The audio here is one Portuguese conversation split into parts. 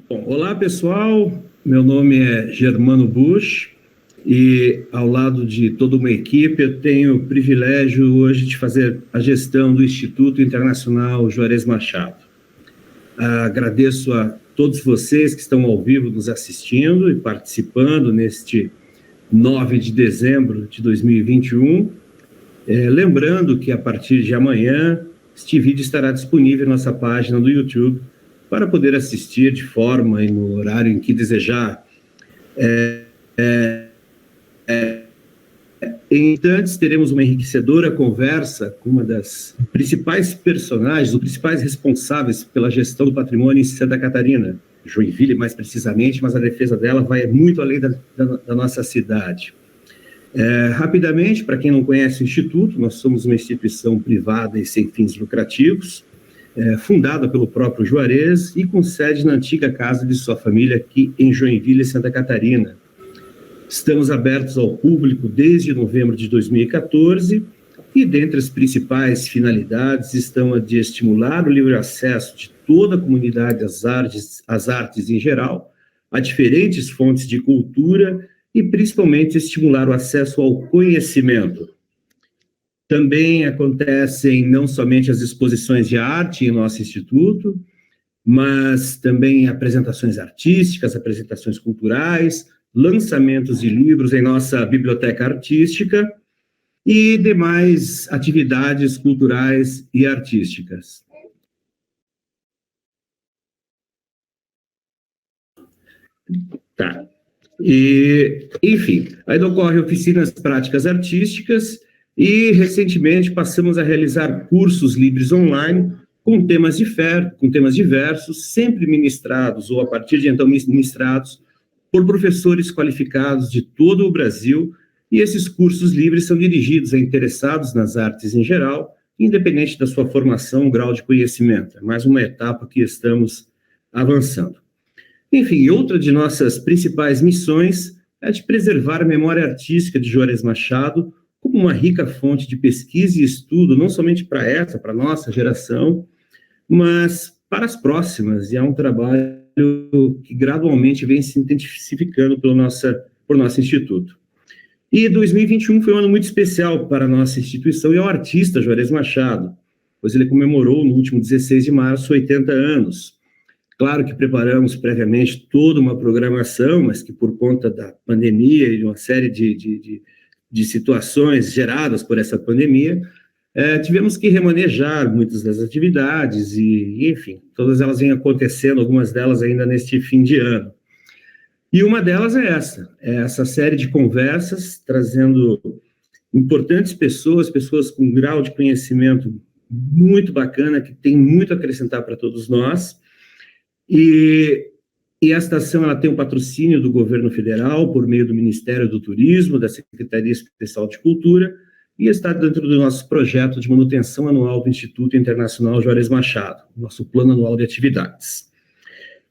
Bom, olá, pessoal. Meu nome é Germano Busch e, ao lado de toda uma equipe, eu tenho o privilégio hoje de fazer a gestão do Instituto Internacional Juarez Machado. Agradeço a todos vocês que estão ao vivo nos assistindo e participando neste 9 de dezembro de 2021. Lembrando que, a partir de amanhã, este vídeo estará disponível na nossa página do YouTube para poder assistir de forma e no horário em que desejar. Em instantes, teremos uma enriquecedora conversa com uma das principais personagens, os principais responsáveis pela gestão do patrimônio em Santa Catarina, Joinville mais precisamente, mas a defesa dela vai muito além da nossa cidade. Rapidamente, para quem não conhece o Instituto, nós somos uma instituição privada e sem fins lucrativos, fundada pelo próprio Juarez e com sede na antiga casa de sua família aqui em Joinville, Santa Catarina. Estamos abertos ao público desde novembro de 2014 e, dentre as principais finalidades, estão a de estimular o livre acesso de toda a comunidade às artes em geral, a diferentes fontes de cultura e, principalmente, estimular o acesso ao conhecimento. Também acontecem não somente as exposições de arte em nosso instituto, mas também apresentações artísticas, apresentações culturais, lançamentos de livros em nossa biblioteca artística e demais atividades culturais e artísticas. Tá. Enfim, ainda ocorrem oficinas práticas artísticas e, recentemente, passamos a realizar cursos livres online com temas diversos, sempre ministrados, ou a partir de então ministrados, por professores qualificados de todo o Brasil, e esses cursos livres são dirigidos a interessados nas artes em geral, independente da sua formação ou grau de conhecimento. É mais uma etapa que estamos avançando. Enfim, outra de nossas principais missões é a de preservar a memória artística de Juarez Machado como uma rica fonte de pesquisa e estudo, não somente para a nossa geração, mas para as próximas, e é um trabalho que gradualmente vem se intensificando por nosso instituto. E 2021 foi um ano muito especial para a nossa instituição e ao artista Juarez Machado, pois ele comemorou no último 16 de março 80 anos. Claro que preparamos previamente toda uma programação, mas que por conta da pandemia e de uma série de situações geradas por essa pandemia, tivemos que remanejar muitas das atividades e, enfim, todas elas vêm acontecendo, algumas delas ainda neste fim de ano. E uma delas é essa série de conversas, trazendo importantes pessoas com um grau de conhecimento muito bacana, que tem muito a acrescentar para todos nós. E esta ação ela tem um patrocínio do governo federal, por meio do Ministério do Turismo, da Secretaria Especial de Cultura, e está dentro do nosso projeto de manutenção anual do Instituto Internacional Juarez Machado, nosso plano anual de atividades.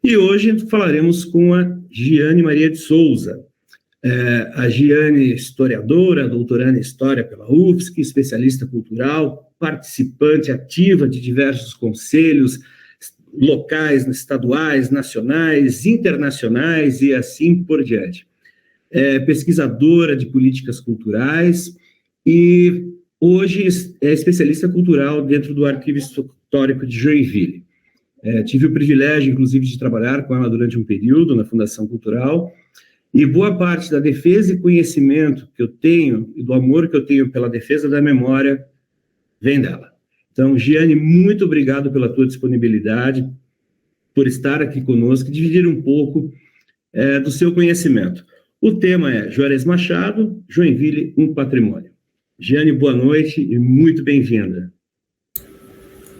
E hoje falaremos com a Giane Maria de Souza. A Giane, historiadora, doutoranda em História pela UFSC, especialista cultural, participante ativa de diversos conselhos locais, estaduais, nacionais, internacionais e assim por diante. Pesquisadora de políticas culturais e hoje é especialista cultural dentro do Arquivo Histórico de Joinville. Tive o privilégio, inclusive, de trabalhar com ela durante um período na Fundação Cultural, e boa parte da defesa e conhecimento que eu tenho e do amor que eu tenho pela defesa da memória vem dela. Então, Giane, muito obrigado pela tua disponibilidade, por estar aqui conosco e dividir um pouco do seu conhecimento. O tema é Juarez Machado, Joinville, um patrimônio. Giane, boa noite e muito bem-vinda.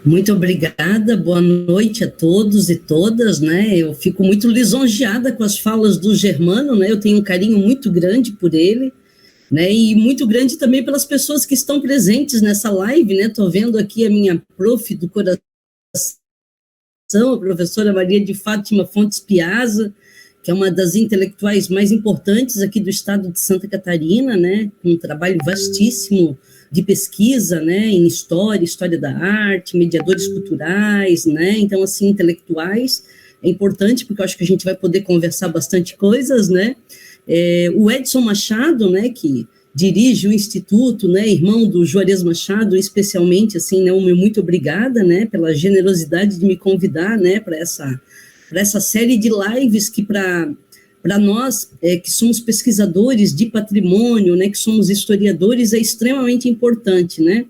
Muito obrigada, boa noite a todos e todas, né? Eu fico muito lisonjeada com as falas do Germano, né? Eu tenho um carinho muito grande por ele, né? E muito grande também pelas pessoas que estão presentes nessa live, né? Estou vendo aqui a minha prof do coração, a professora Maria de Fátima Fontes Piazza, que é uma das intelectuais mais importantes aqui do estado de Santa Catarina, né? Um trabalho vastíssimo de pesquisa, né, em história da arte, mediadores culturais, né, então, assim, intelectuais é importante, porque eu acho que a gente vai poder conversar bastante coisas, né? O Edson Machado, né, que dirige o Instituto, né, irmão do Juarez Machado, especialmente, assim, né, muito obrigada, né, pela generosidade de me convidar, né, para essa série de lives que para nós, que somos pesquisadores de patrimônio, né, que somos historiadores, é extremamente importante, né,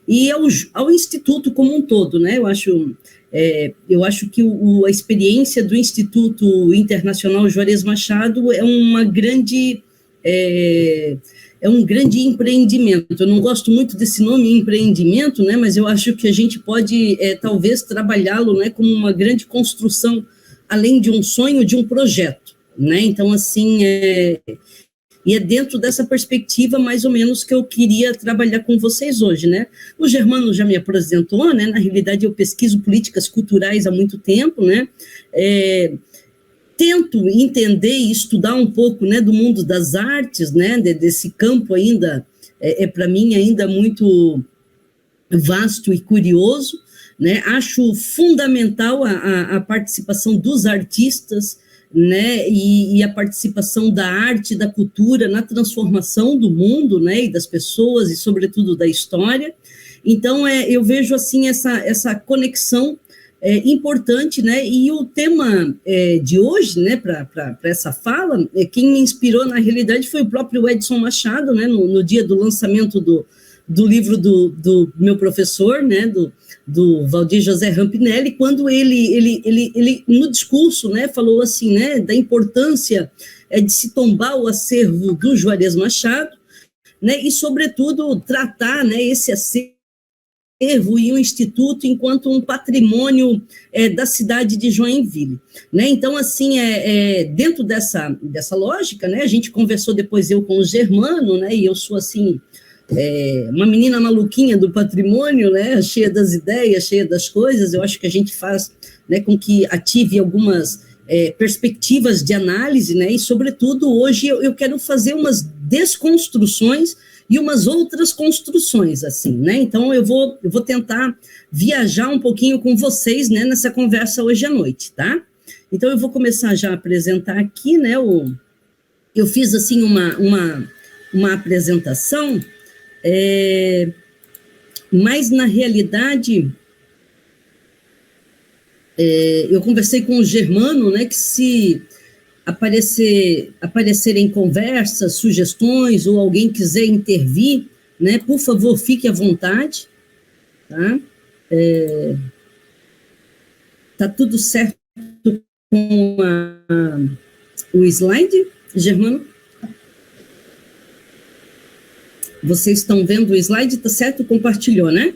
e ao Instituto como um todo, né, eu acho que a experiência do Instituto Internacional Juarez Machado é um grande empreendimento. Eu não gosto muito desse nome empreendimento, né, mas eu acho que a gente pode, talvez, trabalhá-lo, né, como uma grande construção, além de um sonho, de um projeto, né, então, assim, e é dentro dessa perspectiva, mais ou menos, que eu queria trabalhar com vocês hoje, né. O Germano já me apresentou, né, na realidade eu pesquiso políticas culturais há muito tempo, né, tento entender e estudar um pouco, né, do mundo das artes, né, desse campo ainda, para mim ainda muito vasto e curioso, né, acho fundamental a participação dos artistas, né, e a participação da arte e da cultura na transformação do mundo, né, e das pessoas e, sobretudo, da história. Então, eu vejo, assim, essa conexão importante, né, e o tema de hoje, né, para essa fala, quem me inspirou, na realidade, foi o próprio Edson Machado, né, no dia do lançamento do livro do meu professor, né, do Valdir José Rampinelli, quando ele no discurso, né, falou assim, né, da importância de se tombar o acervo do Juarez Machado, né, e, sobretudo, tratar, né, esse acervo e o Instituto enquanto um patrimônio da cidade de Joinville, né? Então, assim, dentro dessa lógica, né, a gente conversou depois eu com o Germano, né, e eu sou, assim, uma menina maluquinha do patrimônio, né, cheia das ideias, cheia das coisas. Eu acho que a gente faz, né, com que ative algumas perspectivas de análise, né, e, sobretudo, hoje eu quero fazer umas desconstruções e umas outras construções, assim, né, então eu vou tentar viajar um pouquinho com vocês, né, nessa conversa hoje à noite, tá? Então eu vou começar já a apresentar aqui, né, eu fiz, assim, uma apresentação, mas, na realidade, eu conversei com o Germano, né, que se aparecerem conversas, sugestões, ou alguém quiser intervir, né, por favor, fique à vontade, tá? Tá tudo certo com o slide, Germano? Vocês estão vendo o slide, tá certo? Compartilhou, né?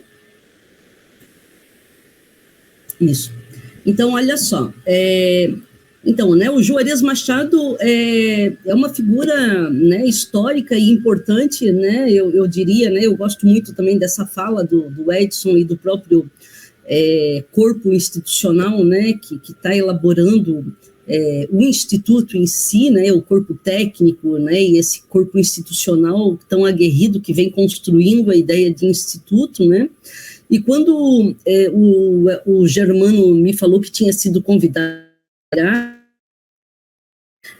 Isso. Então, olha só, então, né, o Juarez Machado é uma figura, né, histórica e importante, né, eu diria, né, eu gosto muito também dessa fala do Edson e do próprio corpo institucional, né, que está elaborando o Instituto em si, né, o corpo técnico, né, e esse corpo institucional tão aguerrido que vem construindo a ideia de instituto, né. E quando o Germano me falou que tinha sido convidado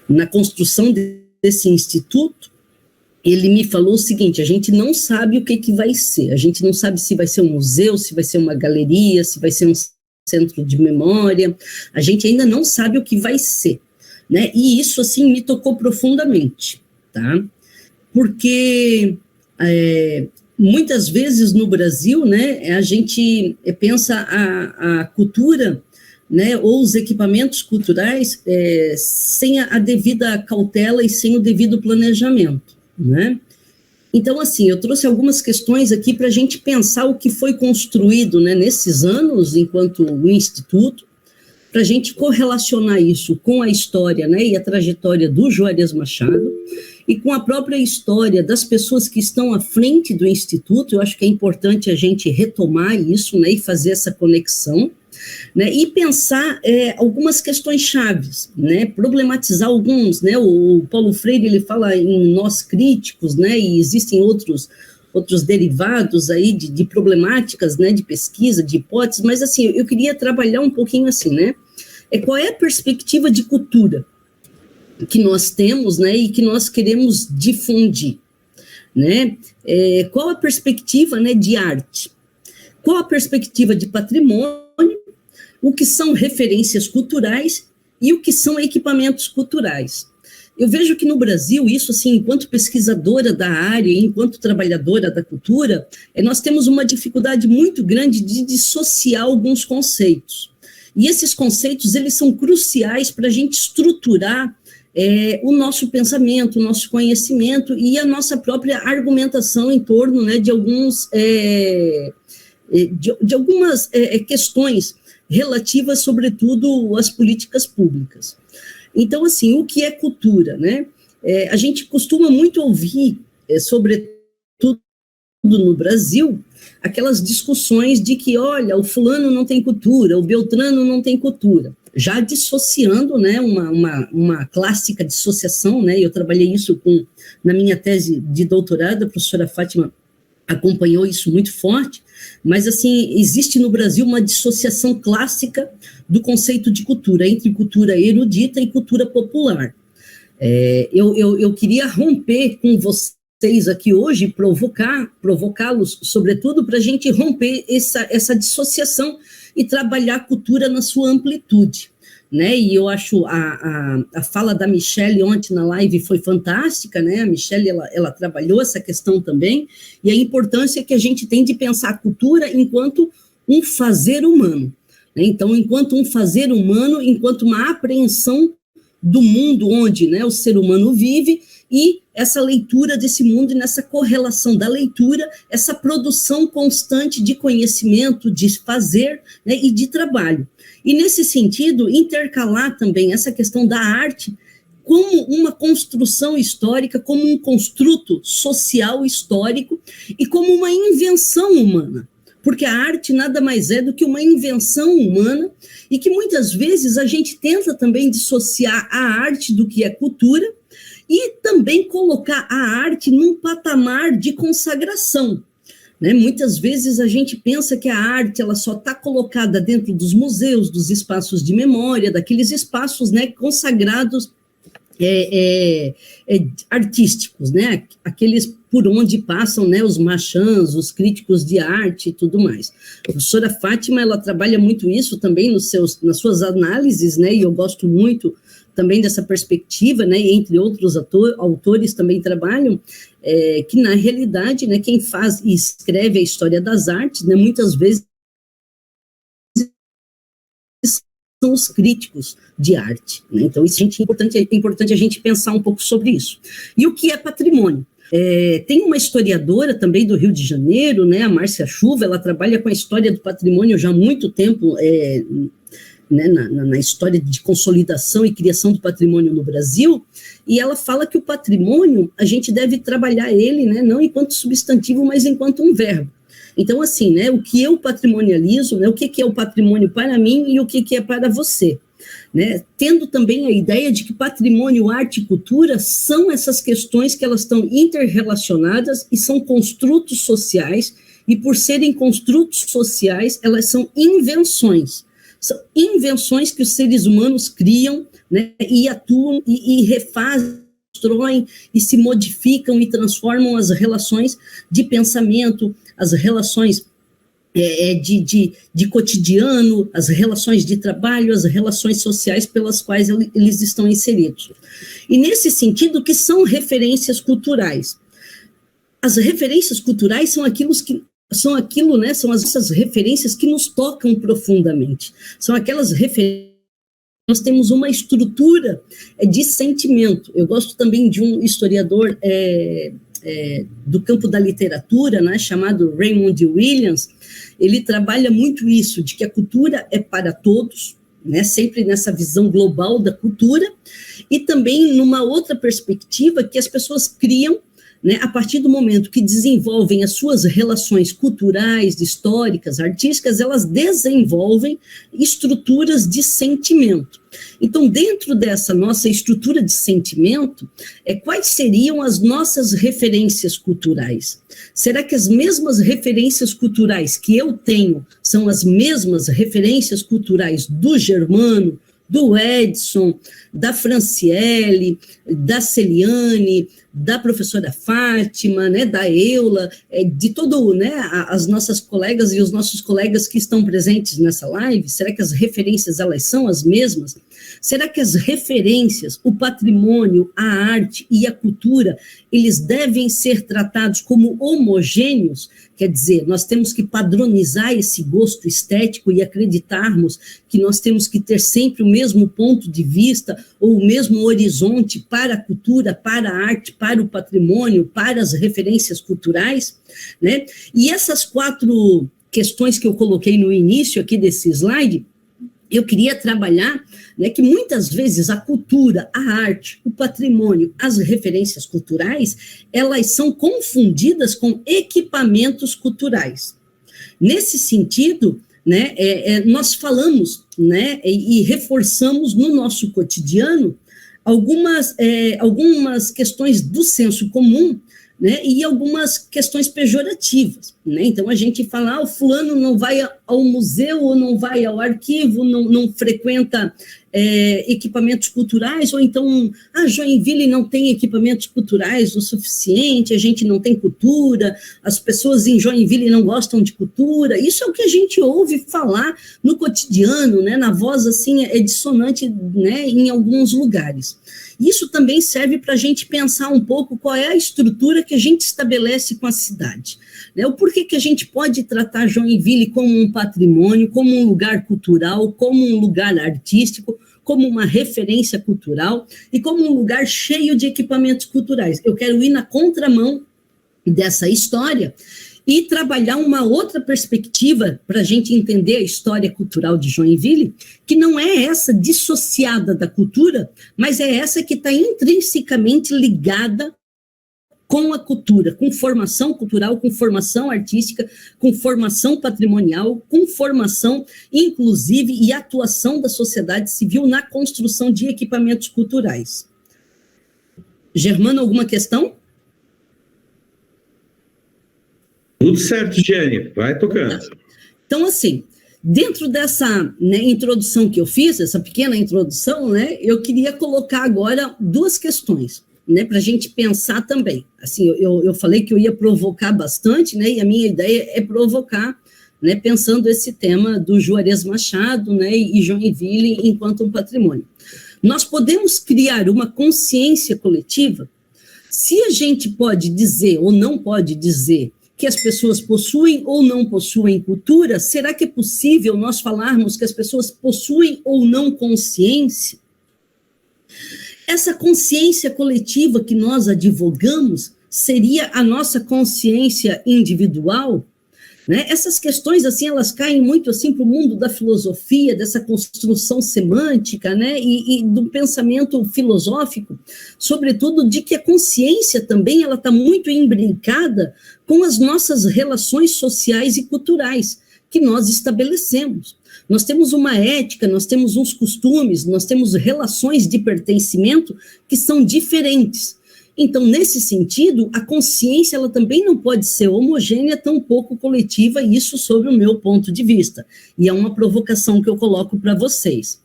na construção desse instituto, ele me falou o seguinte: a gente não sabe o que vai ser, a gente não sabe se vai ser um museu, se vai ser uma galeria, se vai ser um centro de memória, a gente ainda não sabe o que vai ser, né? E isso, assim, me tocou profundamente, tá? Porque muitas vezes no Brasil, né, a gente pensa a cultura, né, ou os equipamentos culturais sem a devida cautela e sem o devido planejamento, né? Então, assim, eu trouxe algumas questões aqui para a gente pensar o que foi construído, né, nesses anos, enquanto o Instituto, para a gente correlacionar isso com a história, né, e a trajetória do Juarez Machado, e com a própria história das pessoas que estão à frente do Instituto. Eu acho que é importante a gente retomar isso, né, e fazer essa conexão, né, e pensar algumas questões chaves, né, problematizar alguns, né, o Paulo Freire, ele fala em nós críticos, né, e existem outros derivados aí de problemáticas, né, de pesquisa, de hipóteses, mas, assim, eu queria trabalhar um pouquinho assim, né, qual é a perspectiva de cultura que nós temos, né, e que nós queremos difundir, né? Qual a perspectiva, né, de arte? Qual a perspectiva de patrimônio? O que são referências culturais e o que são equipamentos culturais? Eu vejo que no Brasil, isso assim, enquanto pesquisadora da área, enquanto trabalhadora da cultura, nós temos uma dificuldade muito grande de dissociar alguns conceitos. E esses conceitos, eles são cruciais para a gente estruturar o nosso pensamento, o nosso conhecimento e a nossa própria argumentação em torno, né, de algumas questões relativas, sobretudo, às políticas públicas. Então, assim, o que é cultura, né? A gente costuma muito ouvir, sobretudo no Brasil, aquelas discussões de que, olha, o fulano não tem cultura, o beltrano não tem cultura, já dissociando, né, uma clássica dissociação, né? Eu trabalhei isso na minha tese de doutorado, a professora Fátima acompanhou isso muito forte, mas, assim, existe no Brasil uma dissociação clássica do conceito de cultura, entre cultura erudita e cultura popular. Eu queria romper com vocês aqui hoje, provocá-los, sobretudo, para a gente romper essa dissociação e trabalhar a cultura na sua amplitude, né? E eu acho a fala da Michele ontem na live foi fantástica, né? A Michele, ela trabalhou essa questão também, e a importância que a gente tem de pensar a cultura enquanto um fazer humano, né? Então, enquanto um fazer humano, enquanto uma apreensão do mundo onde, né, o ser humano vive, e essa leitura desse mundo, e nessa correlação da leitura, essa produção constante de conhecimento, de fazer, né, e de trabalho. E, nesse sentido, intercalar também essa questão da arte como uma construção histórica, como um construto social histórico e como uma invenção humana. Porque a arte nada mais é do que uma invenção humana e que muitas vezes a gente tenta também dissociar a arte do que é cultura e também colocar a arte num patamar de consagração, né? Muitas vezes a gente pensa que a arte ela só está colocada dentro dos museus, dos espaços de memória, daqueles espaços, né, consagrados artísticos, né? Aqueles por onde passam, né, os marchands, os críticos de arte e tudo mais. A professora Fátima, ela trabalha muito isso também nas suas análises, né, e eu gosto muito também dessa perspectiva, né, e entre outros autores também trabalham, que na realidade, né, quem faz e escreve a história das artes, né, muitas vezes são os críticos de arte, né? Então isso é importante a gente pensar um pouco sobre isso. E o que é patrimônio? Tem uma historiadora também do Rio de Janeiro, né, a Márcia Chuva, ela trabalha com a história do patrimônio já há muito tempo, né, na história de consolidação e criação do patrimônio no Brasil, e ela fala que o patrimônio, a gente deve trabalhar ele, né, não enquanto substantivo, mas enquanto um verbo. Então, assim, né, o que eu patrimonializo, né, o que é o patrimônio para mim e o que é para você, né, tendo também a ideia de que patrimônio, arte e cultura são essas questões que elas estão interrelacionadas e são construtos sociais, e por serem construtos sociais, elas são invenções que os seres humanos criam, né, e atuam e refazem, constroem e se modificam e transformam as relações de pensamento, as relações de cotidiano, as relações de trabalho, as relações sociais pelas quais eles estão inseridos. E nesse sentido, que são referências culturais? As referências culturais são são essas referências que nos tocam profundamente. São aquelas referências. Nós temos uma estrutura de sentimento. Eu gosto também de um historiador do campo da literatura, né, chamado Raymond Williams. Ele trabalha muito isso, de que a cultura é para todos, né, sempre nessa visão global da cultura, e também numa outra perspectiva que as pessoas criam, né, a partir do momento que desenvolvem as suas relações culturais, históricas, artísticas, elas desenvolvem estruturas de sentimento. Então, dentro dessa nossa estrutura de sentimento, quais seriam as nossas referências culturais? Será que as mesmas referências culturais que eu tenho são as mesmas referências culturais do germano, do Edson, da Franciele, da Celiane, da professora Fátima, né, da Eula, de todo, né, as nossas colegas e os nossos colegas que estão presentes nessa live. Será que as referências, elas são as mesmas? Será que as referências, o patrimônio, a arte e a cultura, eles devem ser tratados como homogêneos? Quer dizer, nós temos que padronizar esse gosto estético e acreditarmos que nós temos que ter sempre o mesmo ponto de vista ou o mesmo horizonte para a cultura, para a arte, para o patrimônio, para as referências culturais, né? E essas 4 questões que eu coloquei no início aqui desse slide, eu queria trabalhar, né, que muitas vezes a cultura, a arte, o patrimônio, as referências culturais, elas são confundidas com equipamentos culturais. Nesse sentido, né, nós falamos, né, e reforçamos no nosso cotidiano algumas questões do senso comum, né, e algumas questões pejorativas, né? Então a gente fala, o fulano não vai ao museu ou não vai ao arquivo, não frequenta equipamentos culturais, ou então, Joinville não tem equipamentos culturais o suficiente, a gente não tem cultura, as pessoas em Joinville não gostam de cultura. Isso é o que a gente ouve falar no cotidiano, né? Na voz, assim, é dissonante, né, em alguns lugares. Isso também serve para a gente pensar um pouco qual é a estrutura que a gente estabelece com a cidade, né? O porquê que a gente pode tratar Joinville como um patrimônio, como um lugar cultural, como um lugar artístico, como uma referência cultural e como um lugar cheio de equipamentos culturais. Eu quero ir na contramão dessa história e trabalhar uma outra perspectiva para a gente entender a história cultural de Joinville, que não é essa dissociada da cultura, mas é essa que está intrinsecamente ligada com a cultura, com formação cultural, com formação artística, com formação patrimonial, com formação, inclusive, e atuação da sociedade civil na construção de equipamentos culturais. Germano, alguma questão? Tudo certo, Jenny, vai tocando. Então, assim, dentro dessa, né, introdução que eu fiz, essa pequena introdução, né, eu queria colocar agora 2 questões, né, para a gente pensar também. Assim, eu falei que eu ia provocar bastante, né, e a minha ideia é provocar, né, pensando esse tema do Juarez Machado, né, e Joinville enquanto um patrimônio. Nós podemos criar uma consciência coletiva? Se a gente pode dizer ou não pode dizer que as pessoas possuem ou não possuem cultura, será que é possível nós falarmos que as pessoas possuem ou não consciência? Essa consciência coletiva que nós advogamos seria a nossa consciência individual? Né? Essas questões, assim, elas caem muito assim para o mundo da filosofia, dessa construção semântica, né? e do pensamento filosófico, sobretudo de que a consciência também ela está muito imbricada com as nossas relações sociais e culturais que nós estabelecemos. Nós temos uma ética, nós temos uns costumes, nós temos relações de pertencimento que são diferentes. Então, nesse sentido, a consciência ela também não pode ser homogênea, tampouco coletiva, isso sob o meu ponto de vista. E é uma provocação que eu coloco para vocês.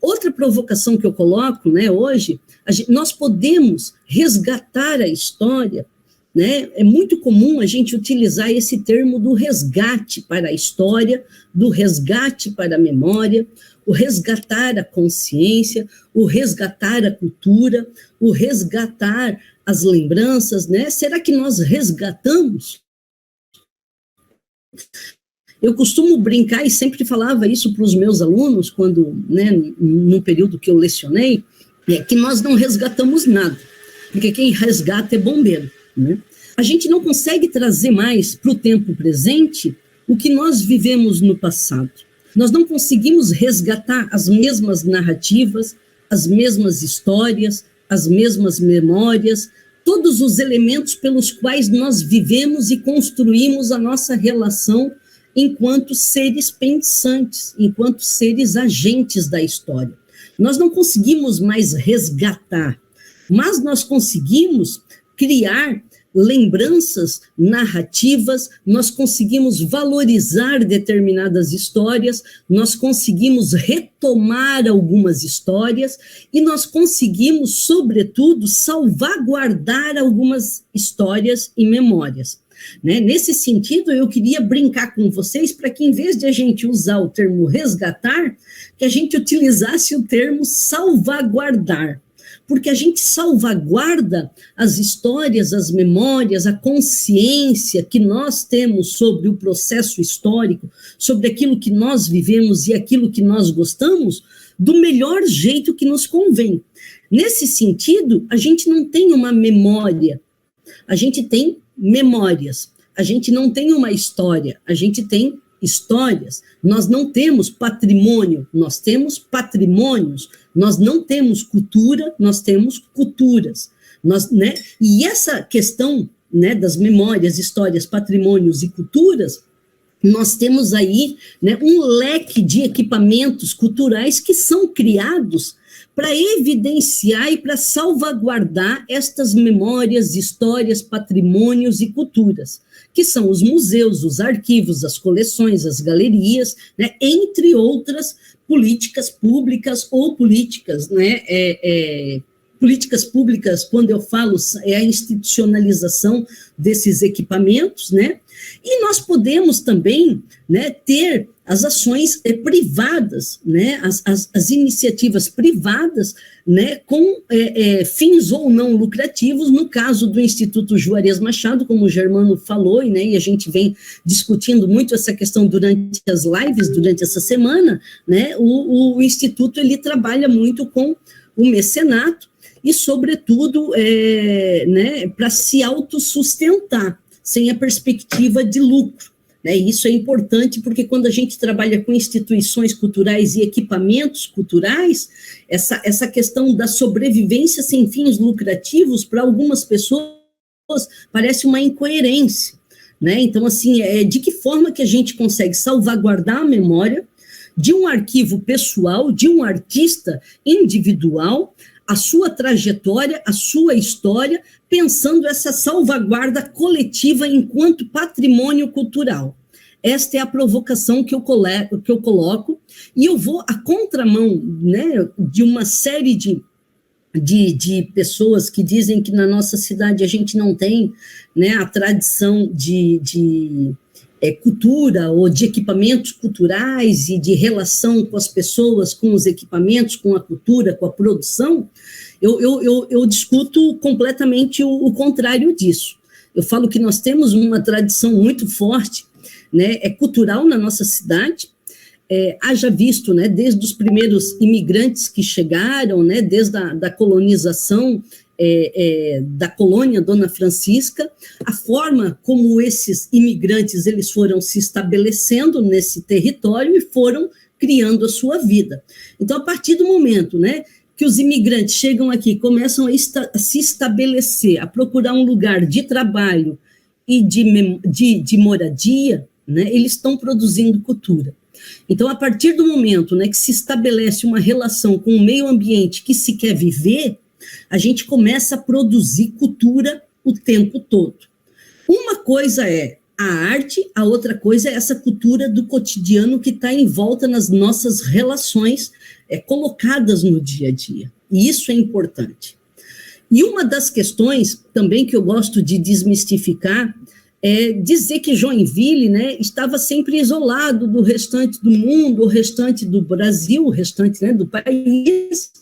Outra provocação que eu coloco, né, hoje, nós podemos resgatar a história, né? É muito comum a gente utilizar esse termo do resgate para a história, do resgate para a memória, o resgatar a consciência, o resgatar a cultura, o resgatar as lembranças, né? Será que nós resgatamos? Eu costumo brincar e sempre falava isso para os meus alunos, quando, né, no período que eu lecionei, que nós não resgatamos nada, porque quem resgata é bombeiro, né? A gente não consegue trazer mais para o tempo presente o que nós vivemos no passado. Nós não conseguimos resgatar as mesmas narrativas, as mesmas histórias, as mesmas memórias, todos os elementos pelos quais nós vivemos e construímos a nossa relação enquanto seres pensantes, enquanto seres agentes da história. Nós não conseguimos mais resgatar, mas nós conseguimos criar lembranças narrativas, nós conseguimos valorizar determinadas histórias, nós conseguimos retomar algumas histórias e nós conseguimos, sobretudo, salvaguardar algumas histórias e memórias. Né? Nesse sentido, eu queria brincar com vocês para que, em vez de a gente usar o termo resgatar, que a gente utilizasse o termo salvaguardar. Porque a gente salvaguarda as histórias, as memórias, a consciência que nós temos sobre o processo histórico, sobre aquilo que nós vivemos e aquilo que nós gostamos, do melhor jeito que nos convém. Nesse sentido, a gente não tem uma memória, a gente tem memórias, a gente não tem uma história, a gente tem histórias. Nós não temos patrimônio, nós temos patrimônios. Nós não temos cultura, nós temos culturas. Né? E essa questão, né, das memórias, histórias, patrimônios e culturas, nós temos aí, né, um leque de equipamentos culturais que são criados para evidenciar e para salvaguardar estas memórias, histórias, patrimônios e culturas, que são os museus, os arquivos, as coleções, as galerias, né, entre outras políticas públicas ou políticas, né, políticas públicas, quando eu falo, é a institucionalização desses equipamentos, né, e nós podemos também, né, ter as ações privadas, né, as iniciativas privadas, né, com fins ou não lucrativos, no caso do Instituto Juarez Machado, como o Germano falou, né, e a gente vem discutindo muito essa questão durante as lives, durante essa semana, né, o Instituto ele trabalha muito com o mecenato e, sobretudo, né, para se autossustentar, sem a perspectiva de lucro. Isso é importante porque quando a gente trabalha com instituições culturais e equipamentos culturais, essa questão da sobrevivência sem fins lucrativos, para algumas pessoas, parece uma incoerência. Né? Então, assim, de que forma que a gente consegue salvaguardar a memória de um arquivo pessoal, de um artista individual, a sua trajetória, a sua história, pensando essa salvaguarda coletiva enquanto patrimônio cultural. Esta é a provocação que eu coloco, e eu vou à contramão, né, de uma série de pessoas que dizem que na nossa cidade a gente não tem, né, a tradição de cultura ou de equipamentos culturais e de relação com as pessoas, com os equipamentos, com a cultura, com a produção. Eu discuto completamente o contrário disso. Eu falo que nós temos uma tradição muito forte, né, cultural na nossa cidade, haja visto, né, desde os primeiros imigrantes que chegaram, né, desde a colonização da colônia Dona Francisca, a forma como esses imigrantes eles foram se estabelecendo nesse território e foram criando a sua vida. Então, a partir do momento, né, que os imigrantes chegam aqui, começam a se estabelecer, a procurar um lugar de trabalho e de moradia, né, eles estão produzindo cultura. Então, a partir do momento, né, que se estabelece uma relação com o meio ambiente que se quer viver, a gente começa a produzir cultura o tempo todo. Uma coisa é a arte, a outra coisa é essa cultura do cotidiano que está em volta nas nossas relações colocadas no dia a dia. E isso é importante. E uma das questões também que eu gosto de desmistificar é dizer que Joinville, né, estava sempre isolado do restante do mundo, o restante do Brasil, o restante, né, do país,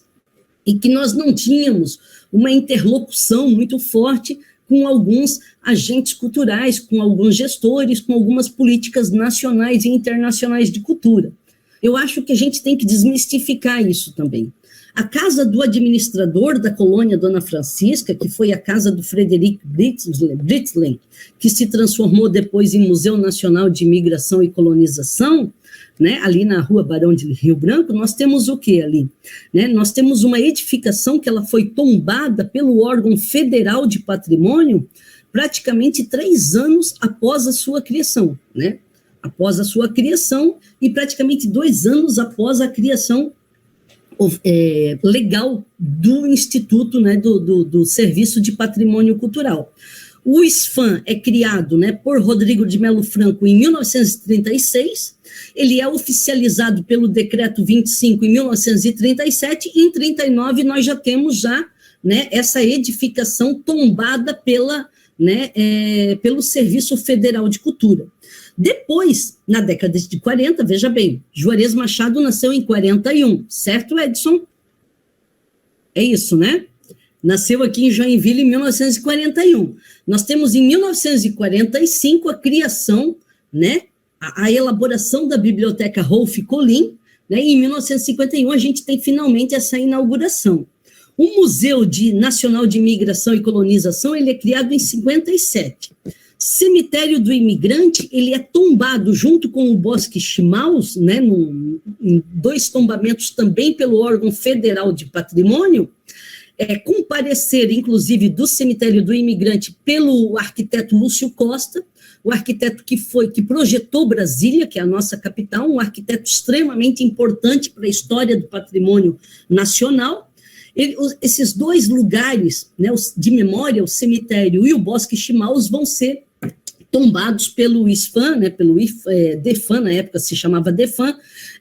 e que nós não tínhamos uma interlocução muito forte com alguns agentes culturais, com alguns gestores, com algumas políticas nacionais e internacionais de cultura. Eu acho que a gente tem que desmistificar isso também. A casa do administrador da colônia Dona Francisca, que foi a casa do Frederic Britzlen, que se transformou depois em Museu Nacional de Imigração e Colonização, né, ali na Rua Barão de Rio Branco, nós temos o que ali? Né, nós temos uma edificação que ela foi tombada pelo órgão federal de patrimônio praticamente 3 anos após a sua criação, né? Após a sua criação e praticamente 2 anos após a criação legal do Instituto, né, do Serviço de Patrimônio Cultural. O ISFAM é criado, né, por Rodrigo de Melo Franco em 1936, ele é oficializado pelo Decreto 25 em 1937, e em 39 nós já temos né, essa edificação tombada pelo Serviço Federal de Cultura. Depois, na década de 40, veja bem, Juarez Machado nasceu em 41, certo, Edson? É isso, né? Nasceu aqui em Joinville em 1941. Nós temos em 1945 a criação, né, a elaboração da Biblioteca Rolf Colin, né, e em 1951 a gente tem finalmente essa inauguração. O Museu Nacional de Imigração e Colonização, ele é criado em 57. Cemitério do Imigrante, ele é tombado junto com o Bosque Chimaus, né, em 2 tombamentos também pelo órgão federal de patrimônio, com parecer, inclusive, do Cemitério do Imigrante pelo arquiteto Lúcio Costa, o arquiteto que projetou Brasília, que é a nossa capital, um arquiteto extremamente importante para a história do patrimônio nacional. Esses 2 lugares, né, de memória, o cemitério e o Bosque Chimaus, vão ser tombados pelo ISFAM, né, pelo DEFAN, na época se chamava DEFAN,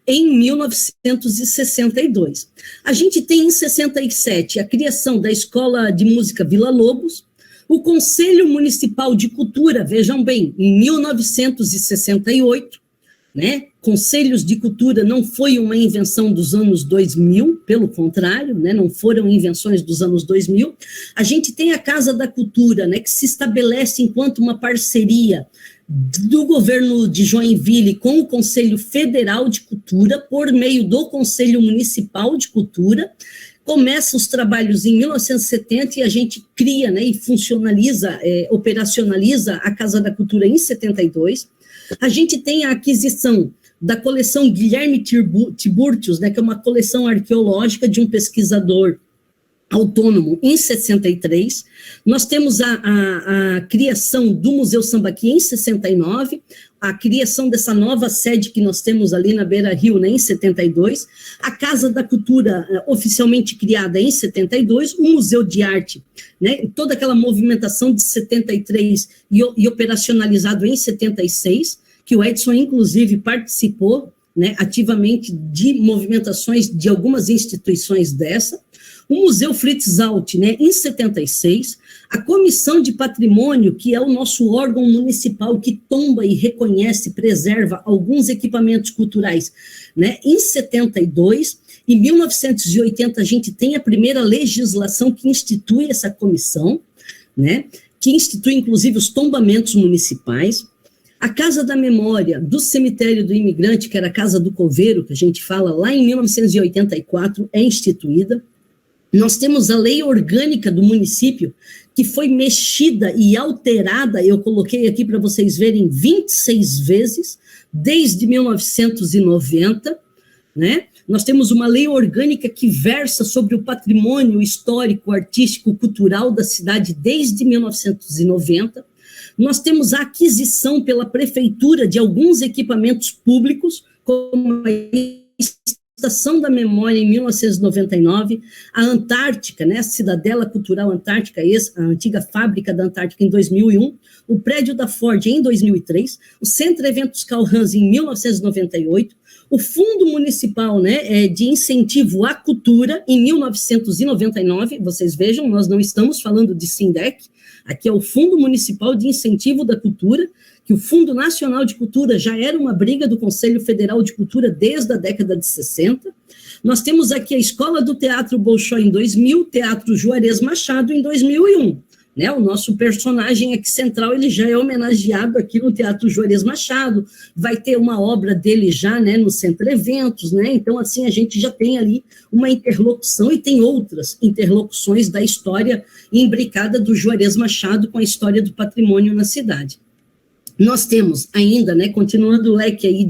em 1962. A gente tem em 67 a criação da Escola de Música Vila Lobos, o Conselho Municipal de Cultura, vejam bem, em 1968, né? Conselhos de Cultura não foi uma invenção dos anos 2000, pelo contrário, né? Não foram invenções dos anos 2000. A gente tem a Casa da Cultura, né? Que se estabelece enquanto uma parceria do governo de Joinville com o Conselho Federal de Cultura, por meio do Conselho Municipal de Cultura. Começa os trabalhos em 1970 e a gente cria, né, e funcionaliza, operacionaliza a Casa da Cultura em 72. A gente tem a aquisição da coleção Guilherme Tiburtius, né, que é uma coleção arqueológica de um pesquisador autônomo, em 63. Nós temos a criação do Museu Sambaqui em 69, a criação dessa nova sede que nós temos ali na Beira-Rio, né, em 72, a Casa da Cultura oficialmente criada em 72, o Museu de Arte, né, toda aquela movimentação de 73 e operacionalizado em 76, que o Edson, inclusive, participou, né, ativamente de movimentações de algumas instituições dessa. O Museu Fritz Alt, né, em 76, a Comissão de Patrimônio, que é o nosso órgão municipal que tomba e reconhece, preserva alguns equipamentos culturais, né, em 72, em 1980 a gente tem a primeira legislação que institui essa comissão, né, que institui inclusive os tombamentos municipais. A Casa da Memória do Cemitério do Imigrante, que era a Casa do Coveiro, que a gente fala lá em 1984, é instituída. Nós temos a lei orgânica do município, que foi mexida e alterada, eu coloquei aqui para vocês verem, 26 vezes, desde 1990, né? Nós temos uma lei orgânica que versa sobre o patrimônio histórico, artístico, cultural da cidade desde 1990. Nós temos a aquisição pela prefeitura de alguns equipamentos públicos, como a Estação da Memória em 1999, a Antártica, né, a Cidadela Cultural Antártica, a antiga fábrica da Antártica em 2001, o prédio da Ford em 2003, o Centro Eventos Calhans em 1998, o Fundo Municipal, né, de Incentivo à Cultura em 1999, vocês vejam, nós não estamos falando de SINDEC, aqui é o Fundo Municipal de Incentivo da Cultura, que o Fundo Nacional de Cultura já era uma briga do Conselho Federal de Cultura desde a década de 60. Nós temos aqui a Escola do Teatro Bolshoi em 2000, Teatro Juarez Machado em 2001. Né? O nosso personagem aqui central, ele já é homenageado aqui no Teatro Juarez Machado, vai ter uma obra dele já, né, no Centro Eventos, né? Então, assim, a gente já tem ali uma interlocução e tem outras interlocuções da história imbricada do Juarez Machado com a história do patrimônio na cidade. Nós temos ainda, né, continuando o leque aí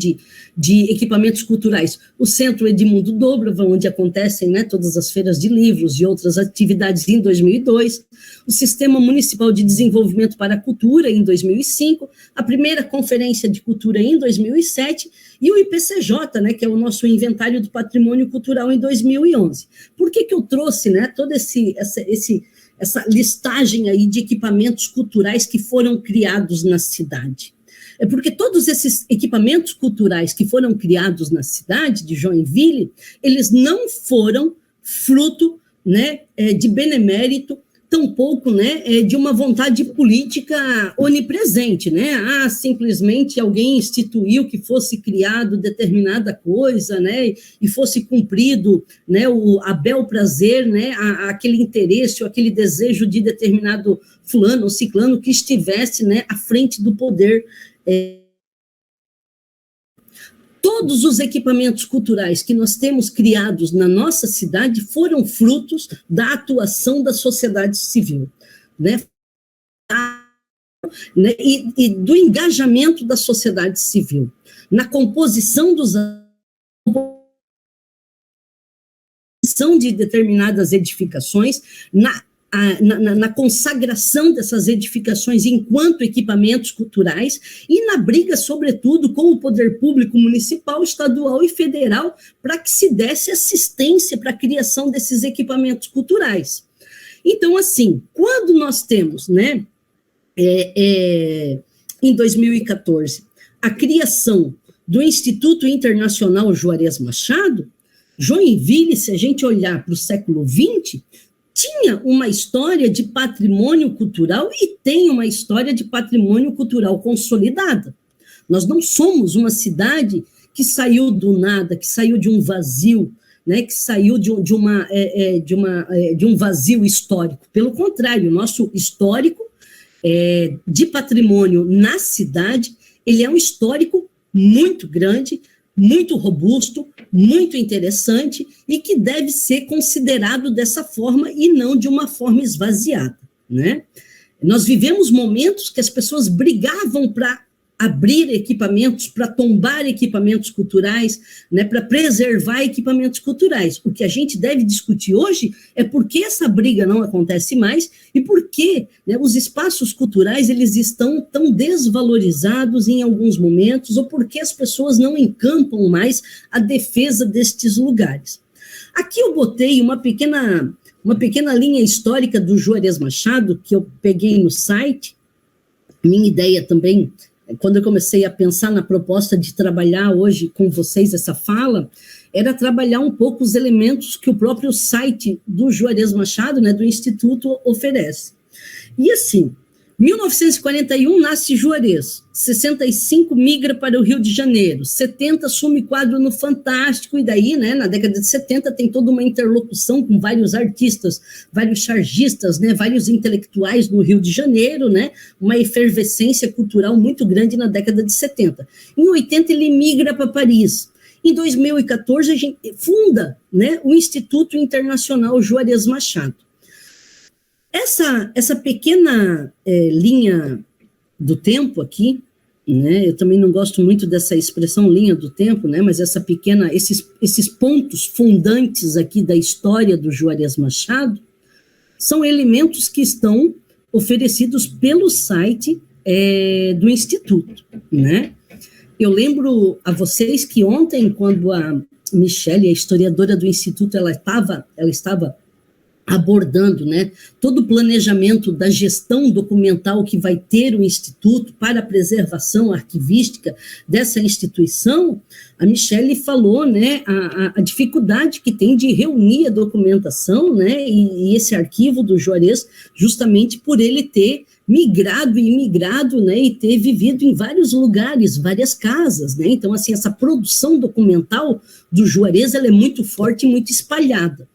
de equipamentos culturais, o Centro Edmundo Dobrava, onde acontecem, né, todas as feiras de livros e outras atividades em 2002, o Sistema Municipal de Desenvolvimento para a Cultura em 2005, a primeira Conferência de Cultura em 2007 e o IPCJ, né, que é o nosso Inventário do Patrimônio Cultural em 2011. Por que eu trouxe, né, toda essa listagem aí de equipamentos culturais que foram criados na cidade? É porque todos esses equipamentos culturais que foram criados na cidade de Joinville, eles não foram fruto, né, de benemérito, tampouco, né, de uma vontade política onipresente, né? Simplesmente alguém instituiu que fosse criado determinada coisa, né, e fosse cumprido, né, a bel prazer, né, aquele interesse ou aquele desejo de determinado fulano ou ciclano que estivesse, né, à frente do poder. Todos os equipamentos culturais que nós temos criados na nossa cidade foram frutos da atuação da sociedade civil, né? E do engajamento da sociedade civil, na composição de determinadas edificações, na consagração dessas edificações enquanto equipamentos culturais e na briga, sobretudo, com o poder público municipal, estadual e federal para que se desse assistência para a criação desses equipamentos culturais. Então, assim, quando nós temos, né, em 2014, a criação do Instituto Internacional Juarez Machado, Joinville, se a gente olhar para o século XX, tinha uma história de patrimônio cultural e tem uma história de patrimônio cultural consolidada. Nós não somos uma cidade que saiu do nada, que saiu de um vazio, né, que saiu de um vazio histórico. Pelo contrário, o nosso histórico de patrimônio na cidade, ele é um histórico muito grande, muito robusto, muito interessante e que deve ser considerado dessa forma e não de uma forma esvaziada, né? Nós vivemos momentos que as pessoas brigavam para abrir equipamentos, para tombar equipamentos culturais, né, para preservar equipamentos culturais. O que a gente deve discutir hoje é por que essa briga não acontece mais e por que, né, os espaços culturais eles estão tão desvalorizados em alguns momentos ou por que as pessoas não encampam mais a defesa destes lugares. Aqui eu botei uma pequena linha histórica do Juarez Machado, que eu peguei no site. Minha ideia também, quando eu comecei a pensar na proposta de trabalhar hoje com vocês essa fala, era trabalhar um pouco os elementos que o próprio site do Juarez Machado, né, do Instituto, oferece. E assim, 1941 nasce Juarez, 65 migra para o Rio de Janeiro, 70 assume quadro no Fantástico, e daí, né, na década de 70 tem toda uma interlocução com vários artistas, vários chargistas, né, vários intelectuais no Rio de Janeiro, né, uma efervescência cultural muito grande na década de 70. Em 80 ele migra para Paris. Em 2014 a gente funda, né, o Instituto Internacional Juarez Machado. Essa pequena linha do tempo aqui, né, eu também não gosto muito dessa expressão linha do tempo, né, mas esses pontos fundantes aqui da história do Juarez Machado são elementos que estão oferecidos pelo site do Instituto, né. Eu lembro a vocês que ontem, quando a Michele, a historiadora do Instituto, ela estava abordando, né, todo o planejamento da gestão documental que vai ter o Instituto para a preservação arquivística dessa instituição, a Michele falou, né, a dificuldade que tem de reunir a documentação, né, e esse arquivo do Juarez, justamente por ele ter migrado e imigrado, né, e ter vivido em vários lugares, várias casas, né, então, assim, essa produção documental do Juarez, ela é muito forte e muito espalhada.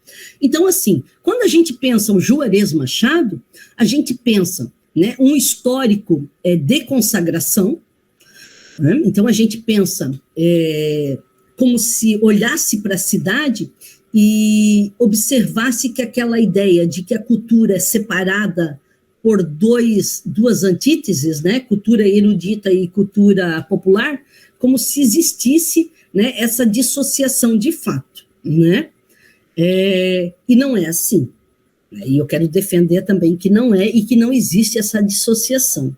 Então, assim, quando a gente pensa o Juarez Machado, a gente pensa, né, um histórico de consagração, né, então a gente pensa como se olhasse para a cidade e observasse que aquela ideia de que a cultura é separada por duas antíteses, né, cultura erudita e cultura popular, como se existisse, né, essa dissociação de fato, né? E não é assim. E eu quero defender também que não é e que não existe essa dissociação.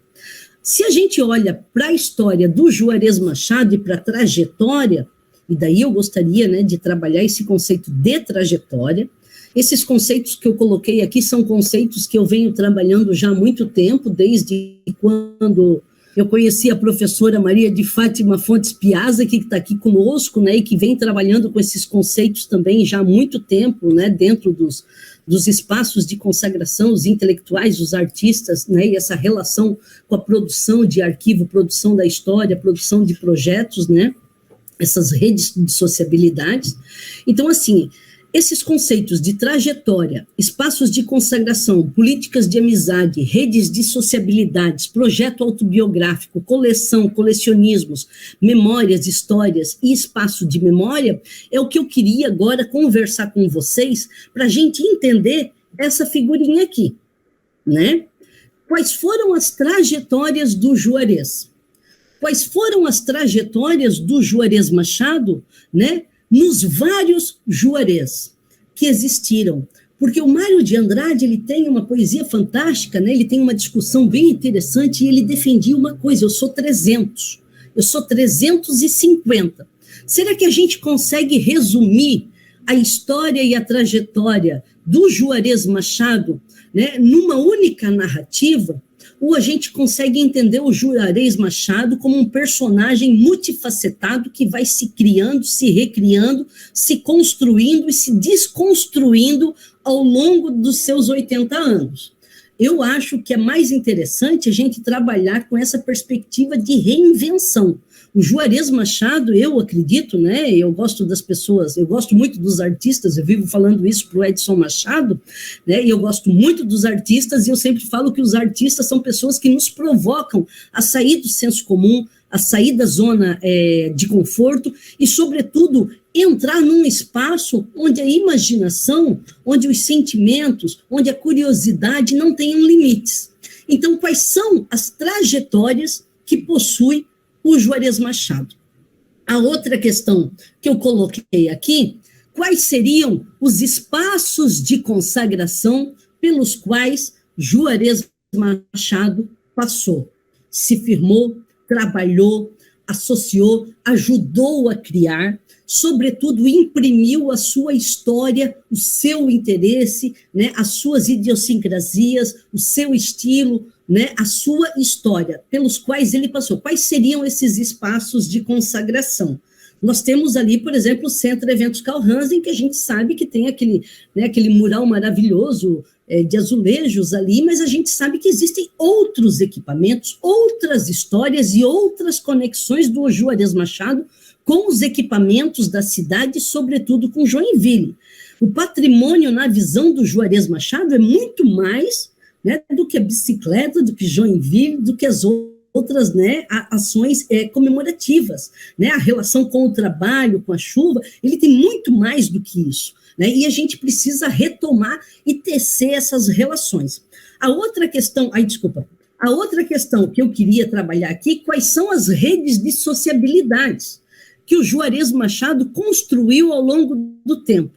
Se a gente olha para a história do Juarez Machado e para a trajetória, e daí eu gostaria, né, de trabalhar esse conceito de trajetória. Esses conceitos que eu coloquei aqui são conceitos que eu venho trabalhando já há muito tempo, desde quando eu conheci a professora Maria de Fátima Fontes Piazza, que está aqui conosco, né, e que vem trabalhando com esses conceitos também já há muito tempo, né, dentro dos espaços de consagração, os intelectuais, os artistas, né, e essa relação com a produção de arquivo, produção da história, produção de projetos, né, essas redes de sociabilidades. Então, assim, esses conceitos de trajetória, espaços de consagração, políticas de amizade, redes de sociabilidades, projeto autobiográfico, coleção, colecionismos, memórias, histórias e espaço de memória, é o que eu queria agora conversar com vocês para a gente entender essa figurinha aqui, né? Quais foram as trajetórias do Juarez? Quais foram as trajetórias do Juarez Machado, né, nos vários Juarez que existiram? Porque o Mário de Andrade, ele tem uma poesia fantástica, né, ele tem uma discussão bem interessante, e ele defendia uma coisa: eu sou 300, eu sou 350. Será que a gente consegue resumir a história e a trajetória do Juarez Machado, né, numa única narrativa? Ou a gente consegue entender o Juarez Machado como um personagem multifacetado que vai se criando, se recriando, se construindo e se desconstruindo ao longo dos seus 80 anos? Eu acho que é mais interessante a gente trabalhar com essa perspectiva de reinvenção. O Juarez Machado, eu acredito, né, eu gosto das pessoas, eu gosto muito dos artistas, eu vivo falando isso para o Edson Machado, né, e eu gosto muito dos artistas, e eu sempre falo que os artistas são pessoas que nos provocam a sair do senso comum, a sair da zona de conforto e, sobretudo, entrar num espaço onde a imaginação, onde os sentimentos, onde a curiosidade não tenham limites. Então, quais são as trajetórias que possui o Juarez Machado? A outra questão que eu coloquei aqui: quais seriam os espaços de consagração pelos quais Juarez Machado passou, se firmou, trabalhou, associou, ajudou a criar, sobretudo imprimiu a sua história, o seu interesse, né, as suas idiosincrasias, o seu estilo, né, a sua história, pelos quais ele passou? Quais seriam esses espaços de consagração? Nós temos ali, por exemplo, o Centro Eventos Carl Hansen, que a gente sabe que tem aquele, né, aquele mural maravilhoso de azulejos ali, mas a gente sabe que existem outros equipamentos, outras histórias e outras conexões do Juarez Machado com os equipamentos da cidade, sobretudo com Joinville. O patrimônio, na visão do Juarez Machado, é muito mais, né, do que a bicicleta, do que Joinville, do que as outras, né, ações comemorativas, né, a relação com o trabalho, com a chuva, ele tem muito mais do que isso, né, e a gente precisa retomar e tecer essas relações. A outra questão que eu queria trabalhar aqui: quais são as redes de sociabilidades que o Juarez Machado construiu ao longo do tempo?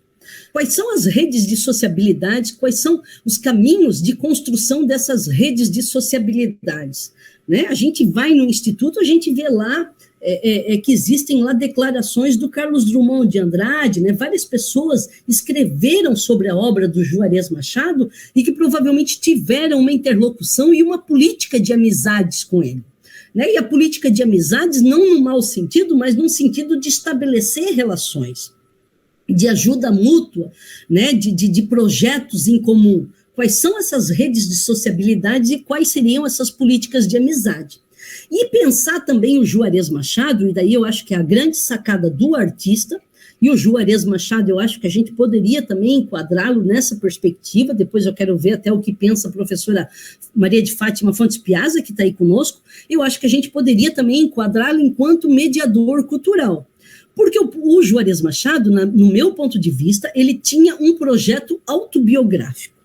Quais são as redes de sociabilidades, quais são os caminhos de construção dessas redes de sociabilidades? Né? A gente vai no Instituto, a gente vê lá que existem lá declarações do Carlos Drummond de Andrade, né? Várias pessoas escreveram sobre a obra do Juarez Machado e que provavelmente tiveram uma interlocução e uma política de amizades com ele. Né? E a política de amizades não no mau sentido, mas no sentido de estabelecer relações, de ajuda mútua, né, de projetos em comum. Quais são essas redes de sociabilidade e quais seriam essas políticas de amizade? E pensar também o Juarez Machado, e daí eu acho que é a grande sacada do artista, e o Juarez Machado, eu acho que a gente poderia também enquadrá-lo nessa perspectiva. Depois eu quero ver até o que pensa a professora Maria de Fátima Fontes Piazza, que está aí conosco. Eu acho que a gente poderia também enquadrá-lo enquanto mediador cultural. Porque o Juarez Machado, no meu ponto de vista, ele tinha um projeto autobiográfico.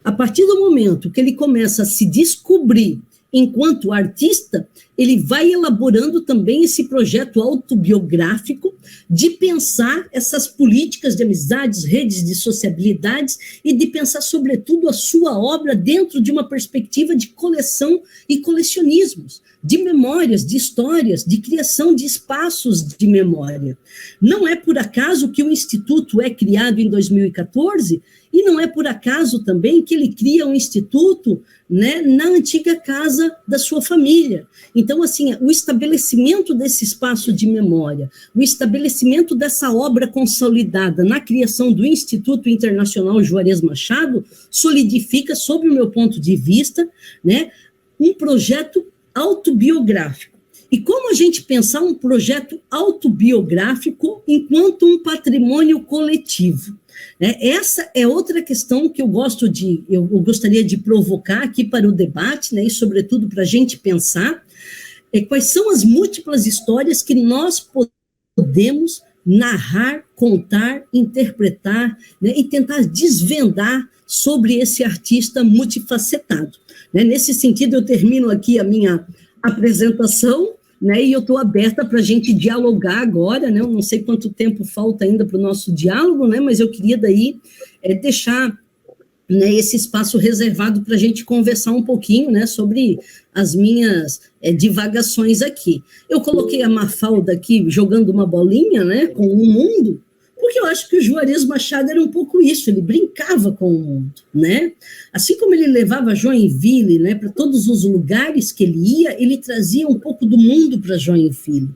A partir do momento que ele começa a se descobrir enquanto artista, ele vai elaborando também esse projeto autobiográfico de pensar essas políticas de amizades, redes de sociabilidades e de pensar, sobretudo, a sua obra dentro de uma perspectiva de coleção e colecionismos, de memórias, de histórias, de criação de espaços de memória. Não é por acaso que o Instituto é criado em 2014 e não é por acaso também que ele cria um instituto, né, na antiga casa da sua família. Então, assim, o estabelecimento desse espaço de memória, o estabelecimento dessa obra consolidada na criação do Instituto Internacional Juarez Machado solidifica, sob o meu ponto de vista, né, um projeto autobiográfico. E como a gente pensar um projeto autobiográfico enquanto um patrimônio coletivo? Essa é outra questão que eu gostaria de provocar aqui para o debate, né, e sobretudo para a gente pensar, quais são as múltiplas histórias que nós podemos narrar, contar, interpretar, né, e tentar desvendar sobre esse artista multifacetado. Nesse sentido, eu termino aqui a minha apresentação, né, e eu estou aberta para a gente dialogar agora, né, eu não sei quanto tempo falta ainda para o nosso diálogo, né, mas eu queria daí deixar, né, esse espaço reservado para a gente conversar um pouquinho, né, sobre as minhas divagações aqui. Eu coloquei a Mafalda aqui jogando uma bolinha, né, com o mundo, porque eu acho que o Juarez Machado era um pouco isso, ele brincava com o mundo, né? Assim como ele levava Joinville, né, para todos os lugares que ele ia, ele trazia um pouco do mundo para Joinville.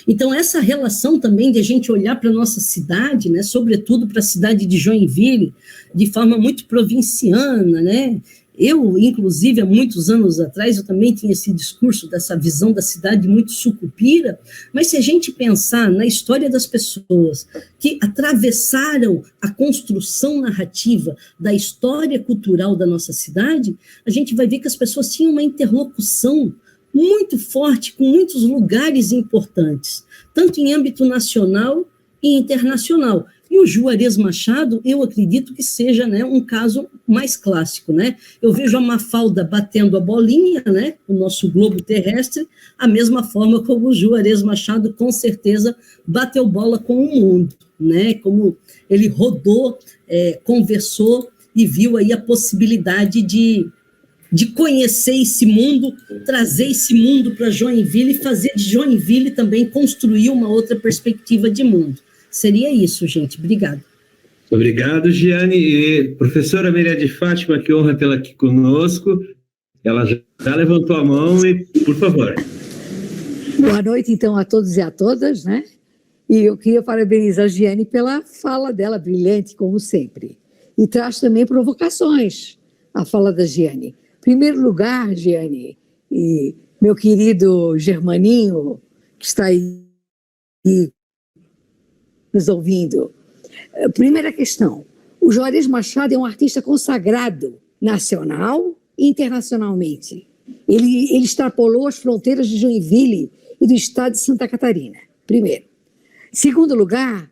Então, essa relação também de a gente olhar para a nossa cidade, né, sobretudo para a cidade de Joinville, de forma muito provinciana, né? Eu, inclusive, há muitos anos atrás, eu também tinha esse discurso dessa visão da cidade muito sucupira, mas se a gente pensar na história das pessoas que atravessaram a construção narrativa da história cultural da nossa cidade, a gente vai ver que as pessoas tinham uma interlocução muito forte com muitos lugares importantes, tanto em âmbito nacional e internacional. E o Juarez Machado, eu acredito que seja, né, um caso mais clássico, né? Eu vejo a Mafalda batendo a bolinha, né, o nosso globo terrestre, a mesma forma como o Juarez Machado, com certeza, bateu bola com o mundo, né? Como ele rodou, conversou e viu aí a possibilidade de conhecer esse mundo, trazer esse mundo para Joinville e fazer de Joinville também construir uma outra perspectiva de mundo. Seria isso, gente. Obrigado. Obrigado, Giane. E professora Maria de Fátima, que honra tê-la aqui conosco. Ela já levantou a mão e, por favor. Boa noite, então, a todos e a todas, né? E eu queria parabenizar a Giane pela fala dela, brilhante, como sempre. E traz também provocações, a fala da Giane. Em primeiro lugar, Giane, e meu querido Germaninho, que está aí nos ouvindo. Primeira questão, o Juarez Machado é um artista consagrado nacional e internacionalmente. Ele extrapolou as fronteiras de Joinville e do estado de Santa Catarina, primeiro. Segundo lugar,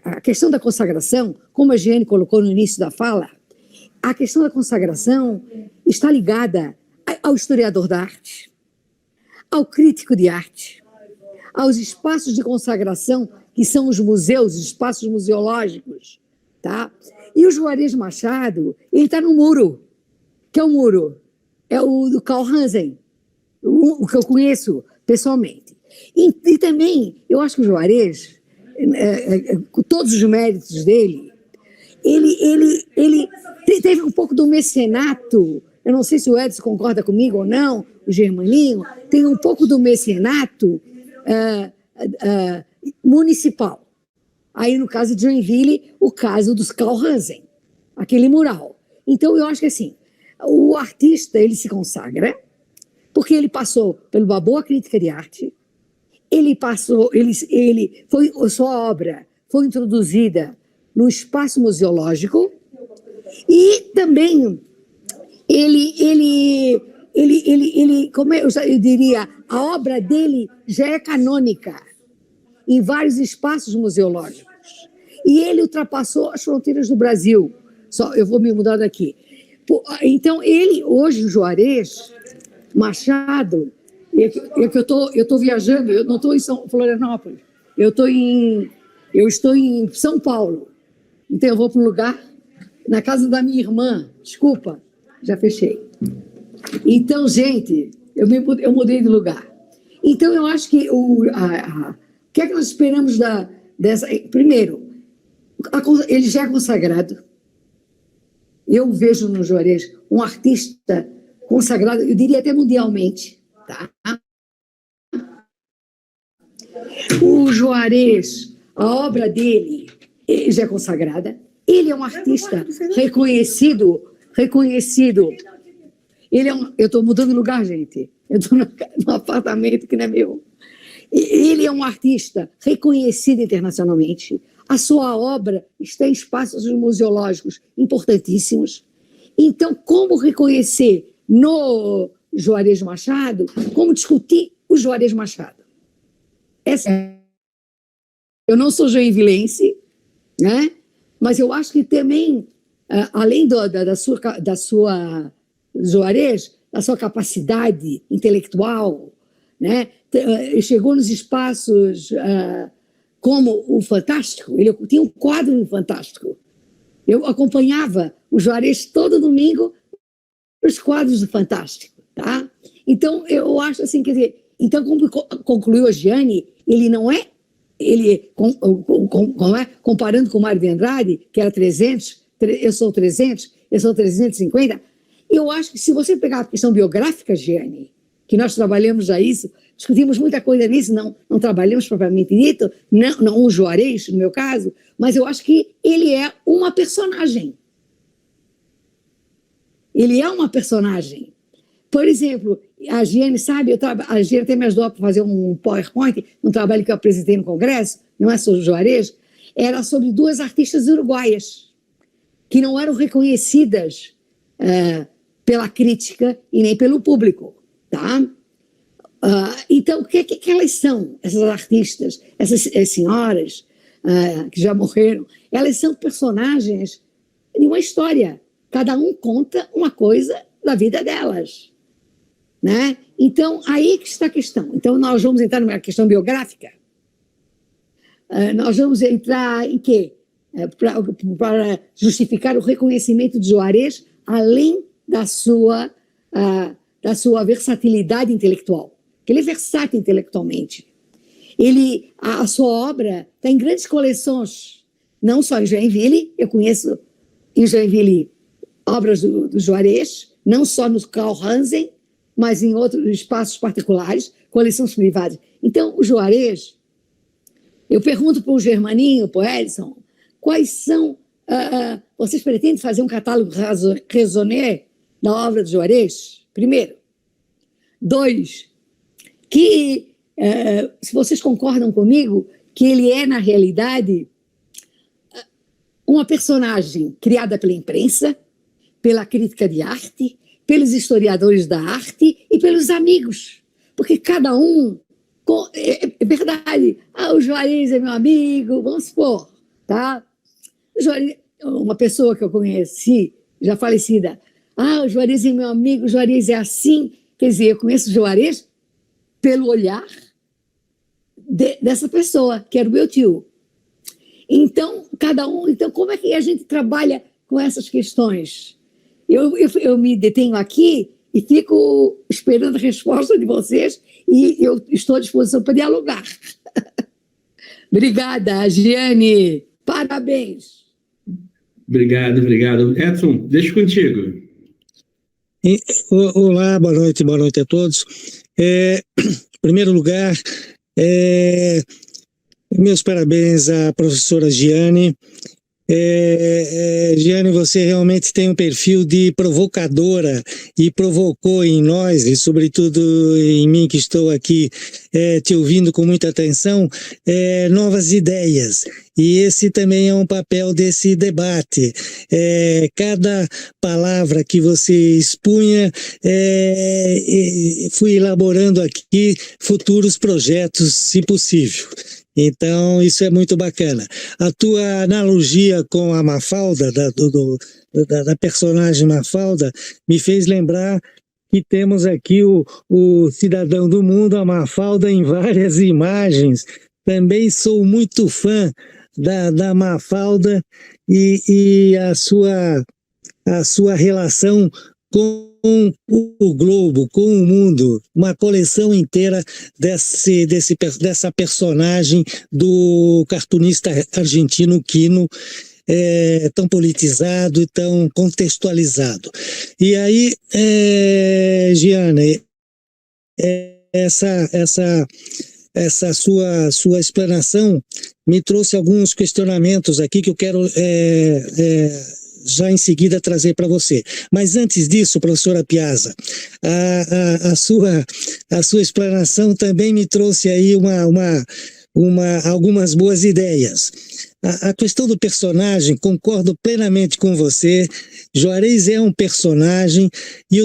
a questão da consagração, como a Giane colocou no início da fala, a questão da consagração está ligada ao historiador da arte, ao crítico de arte, aos espaços de consagração, que são os museus, os espaços museológicos, tá? E o Juarez Machado, ele está no muro. Que é o muro? É o do Carl Hansen, o que eu conheço pessoalmente. E também, eu acho que o Juarez, com todos os méritos dele, ele teve um pouco do mecenato. Eu não sei se o Edson concorda comigo ou não, o Germaninho, tem um pouco do mecenato municipal. Aí, no caso de Joinville, o caso dos Carl Hansen, aquele mural. Então, eu acho que assim, o artista, ele se consagra, porque ele passou pela uma boa crítica de arte, sua obra foi introduzida no espaço museológico, e também como eu diria, a obra dele já é canônica em vários espaços museológicos. E ele ultrapassou as fronteiras do Brasil. Eu vou me mudar daqui. Então, ele, hoje, o Juarez Machado, eu estou viajando, eu não estou em Florianópolis, eu estou em São Paulo. Então, eu vou para um lugar, na casa da minha irmã, desculpa, já fechei. Então, gente, eu mudei de lugar. Então, eu acho que o que é que nós esperamos dessa... Primeiro, ele já é consagrado. Eu vejo no Juarez um artista consagrado, eu diria até mundialmente. Tá? O Juarez, a obra dele já é consagrada. Ele é um artista reconhecido. Eu estou mudando de lugar, gente. Eu estou num apartamento que não é meu. Ele é um artista reconhecido internacionalmente. A sua obra está em espaços museológicos importantíssimos. Então, como reconhecer no Juarez Machado, como discutir o Juarez Machado? Eu não sou joinvilense, né? Mas eu acho que também, além da sua Juarez, da sua capacidade intelectual, né? Chegou nos espaços como o Fantástico. Ele tinha um quadro no Fantástico. Eu acompanhava o Juarez todo domingo nos quadros do Fantástico, tá? Então, eu acho assim, quer dizer, então, como concluiu a Giane, ele não é, comparando com o Mário de Andrade, que era 300, eu sou 300, eu sou 350, eu acho que se você pegar a questão biográfica, Giane, que nós trabalhamos já isso, discutimos muita coisa nisso, não trabalhamos propriamente dito, não o Juarez, no meu caso, mas eu acho que ele é uma personagem. Ele é uma personagem. Por exemplo, a Giane sabe, a Giane até me ajudou para fazer um PowerPoint, um trabalho que eu apresentei no Congresso, não é sobre o Juarez, era sobre duas artistas uruguaias, que não eram reconhecidas pela crítica e nem pelo público, tá? Então, o que elas são, essas artistas, essas senhoras que já morreram? Elas são personagens de uma história. Cada um conta uma coisa da vida delas, né? Então, aí que está a questão. Então, nós vamos entrar numa questão biográfica. Nós vamos entrar em quê? Para justificar o reconhecimento de Juarez, além da sua versatilidade intelectual. Ele é versátil intelectualmente. A sua obra está em grandes coleções, não só em Joinville, eu conheço em Joinville obras do Juarez, não só no Carl Hansen, mas em outros espaços particulares, coleções privadas. Então, o Juarez, eu pergunto para o Germaninho, para o Edson, quais são... vocês pretendem fazer um catálogo raisonné da obra do Juarez? Primeiro. 2, se vocês concordam comigo, que ele é, na realidade, uma personagem criada pela imprensa, pela crítica de arte, pelos historiadores da arte e pelos amigos. Porque cada um... É verdade. O Juarez é meu amigo, vamos supor, tá? Juarez, uma pessoa que eu conheci, já falecida, o Juarez é meu amigo, o Juarez é assim. Quer dizer, eu conheço o Juarez pelo olhar dessa pessoa, que era o meu tio. Então, então, como é que a gente trabalha com essas questões? Eu me detenho aqui e fico esperando a resposta de vocês e eu estou à disposição para dialogar. Obrigada, Giane. Parabéns. Obrigado. Edson, deixo contigo. Olá, boa noite a todos. Em primeiro lugar, meus parabéns à professora Giane. Giane, você realmente tem um perfil de provocadora e provocou em nós, e sobretudo em mim que estou aqui te ouvindo com muita atenção, novas ideias. E esse também é um papel desse debate. Cada palavra que você expunha, fui elaborando aqui futuros projetos, se possível. Então, isso é muito bacana. A tua analogia com a Mafalda, da personagem Mafalda, me fez lembrar que temos aqui o Cidadão do Mundo, a Mafalda, em várias imagens. Também sou muito fã da Mafalda e a sua relação com o globo, com o mundo, uma coleção inteira dessa personagem do cartunista argentino Quino, tão politizado e tão contextualizado. E aí, Giane, essa sua explanação me trouxe alguns questionamentos aqui que eu quero já em seguida trazer para você. Mas antes disso, professora Piazza, a sua explanação também me trouxe aí algumas boas ideias. A questão do personagem, concordo plenamente com você. Juarez é um personagem e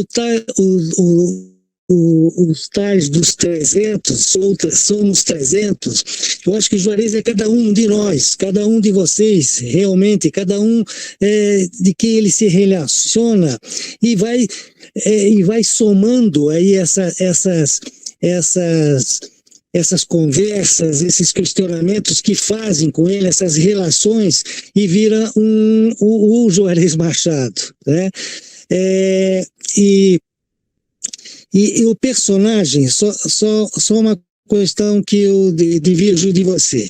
os tais dos 300, somos 300, eu acho que Juarez é cada um de nós, cada um de vocês, realmente, cada um de quem ele se relaciona e vai somando aí essas conversas, esses questionamentos que fazem com ele, essas relações, e vira o Juarez Machado, né? E o personagem, só uma questão que eu divirjo de você.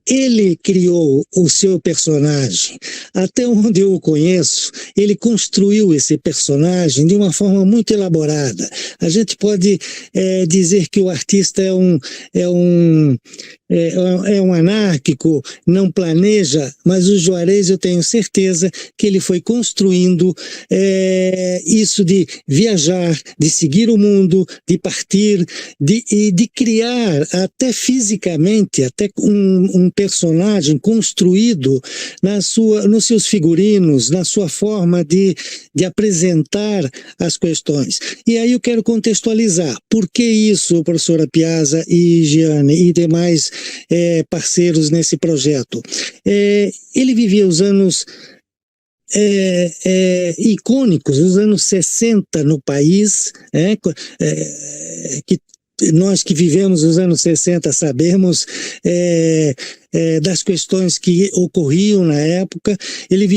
Ele criou o seu personagem. Até onde eu o conheço, ele construiu esse personagem de uma forma muito elaborada. A gente pode dizer que o artista é um anárquico, não planeja, mas o Juarez, eu tenho certeza que ele foi construindo isso de viajar, de seguir o mundo, de partir, de criar até fisicamente, até um personagem construído nos seus figurinos, na sua forma de apresentar as questões. E aí eu quero contextualizar. Por que isso, professora Piazza e Giane e demais parceiros nesse projeto? Ele vivia os anos icônicos, os anos 60 no país, que nós que vivemos os anos 60 sabemos das questões que ocorriam na época. Ele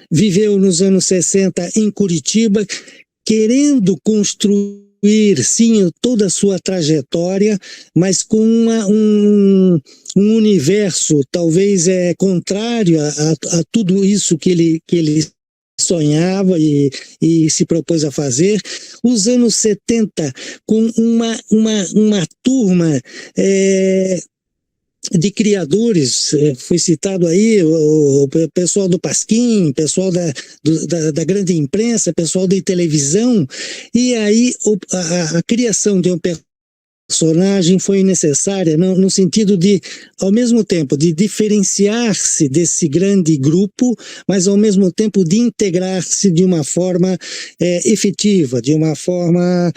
viveu nos anos 60 em Curitiba, querendo construir, sim, toda a sua trajetória, mas com um universo talvez contrário a tudo isso que ele sonhava e se propôs a fazer. Os anos 70, com uma turma de criadores, foi citado aí o pessoal do Pasquim, pessoal da grande imprensa, pessoal da televisão, e aí a criação de um personagem foi necessária no sentido de, ao mesmo tempo, de diferenciar-se desse grande grupo, mas ao mesmo tempo de integrar-se de uma forma efetiva, de uma forma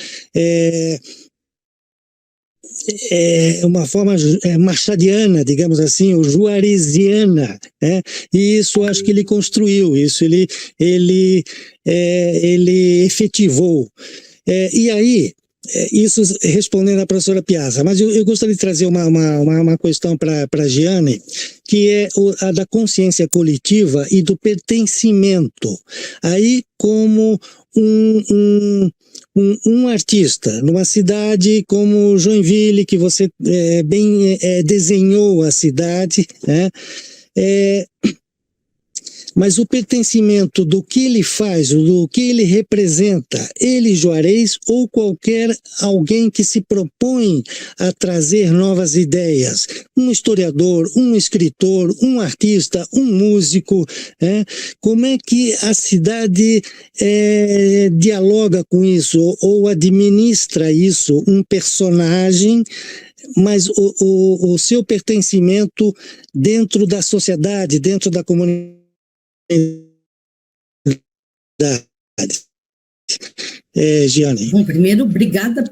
machadiana, digamos assim, ou juareziana, né? E isso acho que ele construiu, isso ele efetivou. E aí, isso respondendo à professora Piazza, mas eu gostaria de trazer uma questão para a Giane, que é a da consciência coletiva e do pertencimento. Aí, como um artista numa cidade como Joinville, que você bem desenhou a cidade, né? Mas o pertencimento do que ele faz, do que ele representa, ele, Juarez, ou qualquer alguém que se propõe a trazer novas ideias, um historiador, um escritor, um artista, um músico, como é que a cidade dialoga com isso, ou administra isso, um personagem, mas o seu pertencimento dentro da sociedade, dentro da comunidade. Giane. Bom, primeiro, obrigada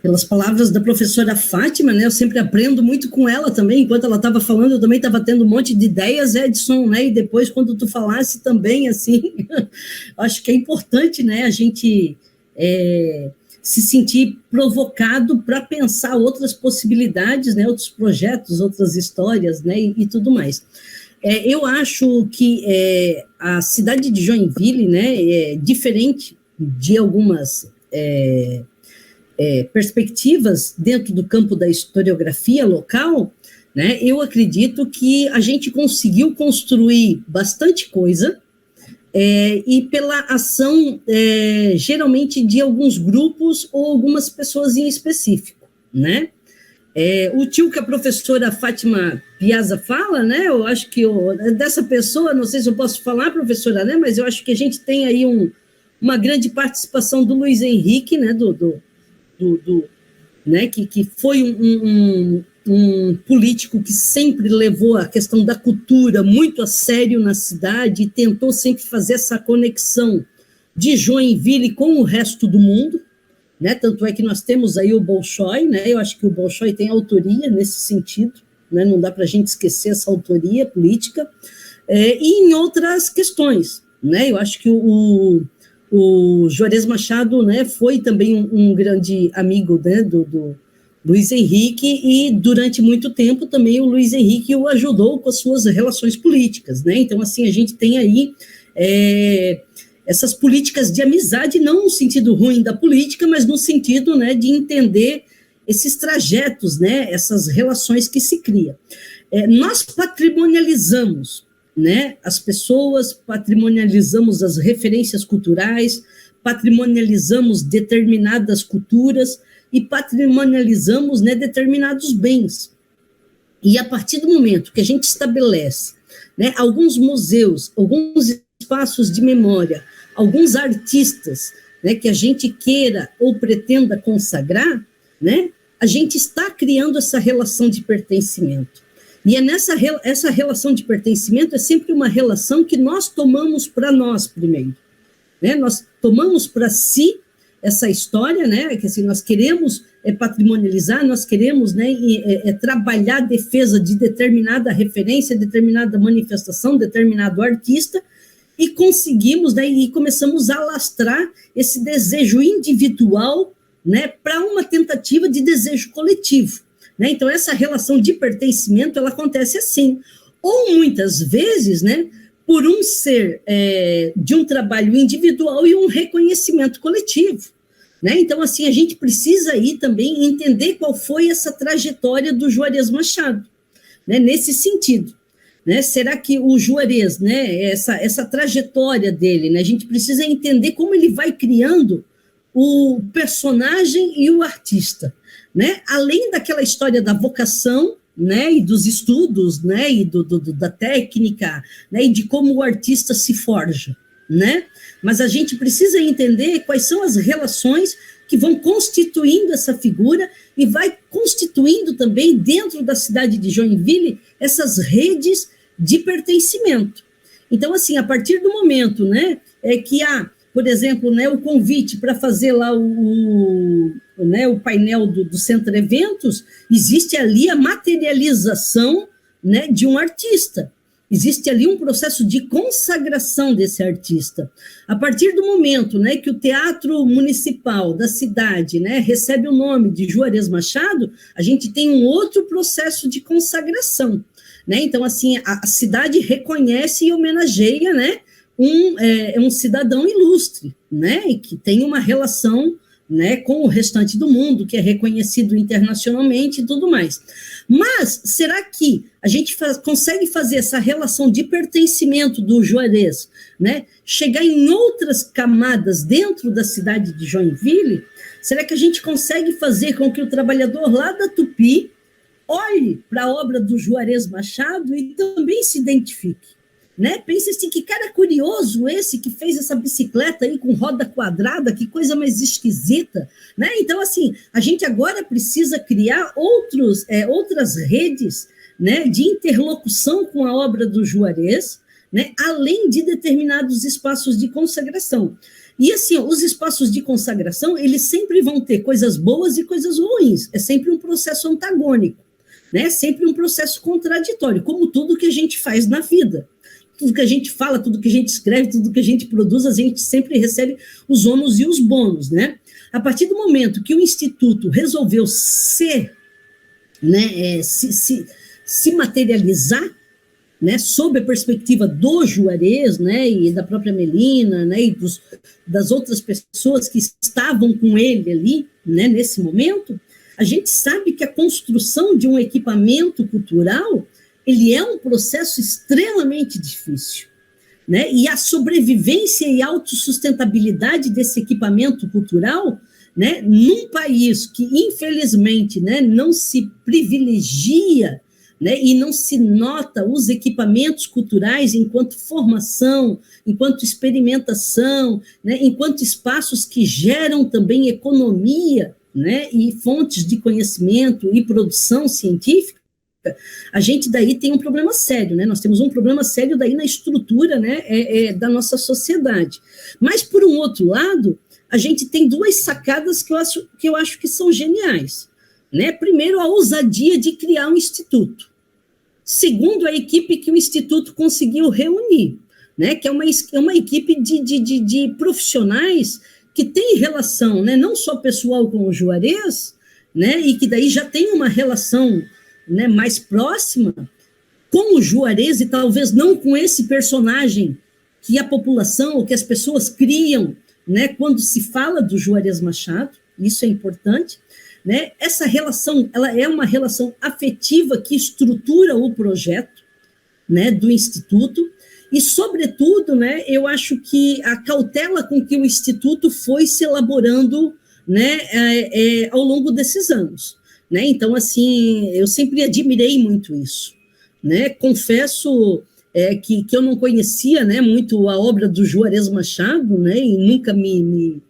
pelas palavras da professora Fátima, né? Eu sempre aprendo muito com ela também. Enquanto ela estava falando, eu também estava tendo um monte de ideias, Edson, né? E depois, quando tu falasse também, assim, acho que é importante, né? A gente se sentir provocado para pensar outras possibilidades, né? Outros projetos, outras histórias, né? E tudo mais. Eu acho que a cidade de Joinville, né? É diferente de algumas perspectivas dentro do campo da historiografia local, né, eu acredito que a gente conseguiu construir bastante coisa, e pela ação, geralmente, de alguns grupos ou algumas pessoas em específico, né? O tio que a professora Fátima Piazza fala, né, eu acho que dessa pessoa, não sei se eu posso falar, professora, né, mas eu acho que a gente tem aí uma grande participação do Luiz Henrique, né, né, que foi um político que sempre levou a questão da cultura muito a sério na cidade e tentou sempre fazer essa conexão de Joinville com o resto do mundo, né, tanto é que nós temos aí o Bolshoi, né, eu acho que o Bolshoi tem autoria nesse sentido, né, não dá para a gente esquecer essa autoria política, e em outras questões, né, eu acho que o Juarez Machado, né, foi também um grande amigo, né, do Luiz Henrique, e durante muito tempo também o Luiz Henrique o ajudou com as suas relações políticas, né? Então, assim, a gente tem aí essas políticas de amizade, não no sentido ruim da política, mas no sentido, né, de entender esses trajetos, né, essas relações que se criam. Nós patrimonializamos, né, as pessoas, patrimonializamos as referências culturais, patrimonializamos determinadas culturas e patrimonializamos, né, determinados bens. E a partir do momento que a gente estabelece, né, alguns museus, alguns espaços de memória, alguns artistas, né, que a gente queira ou pretenda consagrar, né, a gente está criando essa relação de pertencimento. E essa relação de pertencimento é sempre uma relação que nós tomamos para nós primeiro, né? Nós tomamos para si essa história, né? Que assim, nós queremos patrimonializar, nós queremos, né, trabalhar a defesa de determinada referência, determinada manifestação, determinado artista, e conseguimos, né, e começamos a alastrar esse desejo individual, né, para uma tentativa de desejo coletivo. Né? Então, essa relação de pertencimento, ela acontece assim, ou muitas vezes, né, por um ser de um trabalho individual e um reconhecimento coletivo. Né? Então, assim, a gente precisa aí também entender qual foi essa trajetória do Juarez Machado, né, nesse sentido. Né? Será que o Juarez, né, essa trajetória dele, né, a gente precisa entender como ele vai criando o personagem e o artista. Né? Além daquela história da vocação, né, e dos estudos, né, e da técnica, né, e de como o artista se forja, né? Mas a gente precisa entender quais são as relações que vão constituindo essa figura e vai constituindo também dentro da cidade de Joinville essas redes de pertencimento. Então, assim, a partir do momento, né, que há, por exemplo, né, o convite para fazer lá o painel do Centro Eventos, existe ali a materialização, né, de um artista. Existe ali um processo de consagração desse artista. A partir do momento, né, que o Teatro Municipal da cidade, né, recebe o nome de Juarez Machado, a gente tem um outro processo de consagração. Né? Então, assim, a cidade reconhece e homenageia, né, um cidadão ilustre, né, e que tem uma relação, né, com o restante do mundo, que é reconhecido internacionalmente e tudo mais. Mas será que a gente consegue fazer essa relação de pertencimento do Juarez, né, chegar em outras camadas dentro da cidade de Joinville? Será que a gente consegue fazer com que o trabalhador lá da Tupi olhe para a obra do Juarez Machado e também se identifique? Né? Pensa assim, que cara curioso esse que fez essa bicicleta aí com roda quadrada, que coisa mais esquisita, né? Então, assim, a gente agora precisa criar outras redes, né, de interlocução com a obra do Juarez, né, além de determinados espaços de consagração. E assim, os espaços de consagração, eles sempre vão ter coisas boas e coisas ruins, é sempre um processo antagônico, né, sempre um processo contraditório, como tudo que a gente faz na vida. Tudo que a gente fala, tudo que a gente escreve, tudo que a gente produz, a gente sempre recebe os ônus e os bônus, né? A partir do momento que o Instituto resolveu se materializar, né, sob a perspectiva do Juarez, né, e da própria Melina, né, e das outras pessoas que estavam com ele ali, né, nesse momento, a gente sabe que a construção de um equipamento cultural, ele é um processo extremamente difícil, né, e a sobrevivência e autossustentabilidade desse equipamento cultural, né, num país que, infelizmente, né, não se privilegia, né, e não se nota os equipamentos culturais enquanto formação, enquanto experimentação, né, enquanto espaços que geram também economia, né, e fontes de conhecimento e produção científica, a gente daí tem um problema sério, né? Nós temos um problema sério daí na estrutura, né, da nossa sociedade. Mas, por um outro lado, a gente tem duas sacadas que eu acho que são geniais, né? Primeiro, a ousadia de criar um instituto. Segundo, a equipe que o Instituto conseguiu reunir, né? Que é uma equipe de profissionais que tem relação, né, não só pessoal com o Juarez, né, e que daí já tem uma relação, né, mais próxima com o Juarez, e talvez não com esse personagem que a população, ou que as pessoas criam, né, quando se fala do Juarez Machado, isso é importante, né? Essa relação, ela é uma relação afetiva que estrutura o projeto, né, do Instituto, e, sobretudo, né, eu acho que a cautela com que o Instituto foi se elaborando, né, ao longo desses anos, né? Então, assim, eu sempre admirei muito isso, né? Confesso que eu não conhecia, né, muito a obra do Juarez Machado, né, e nunca me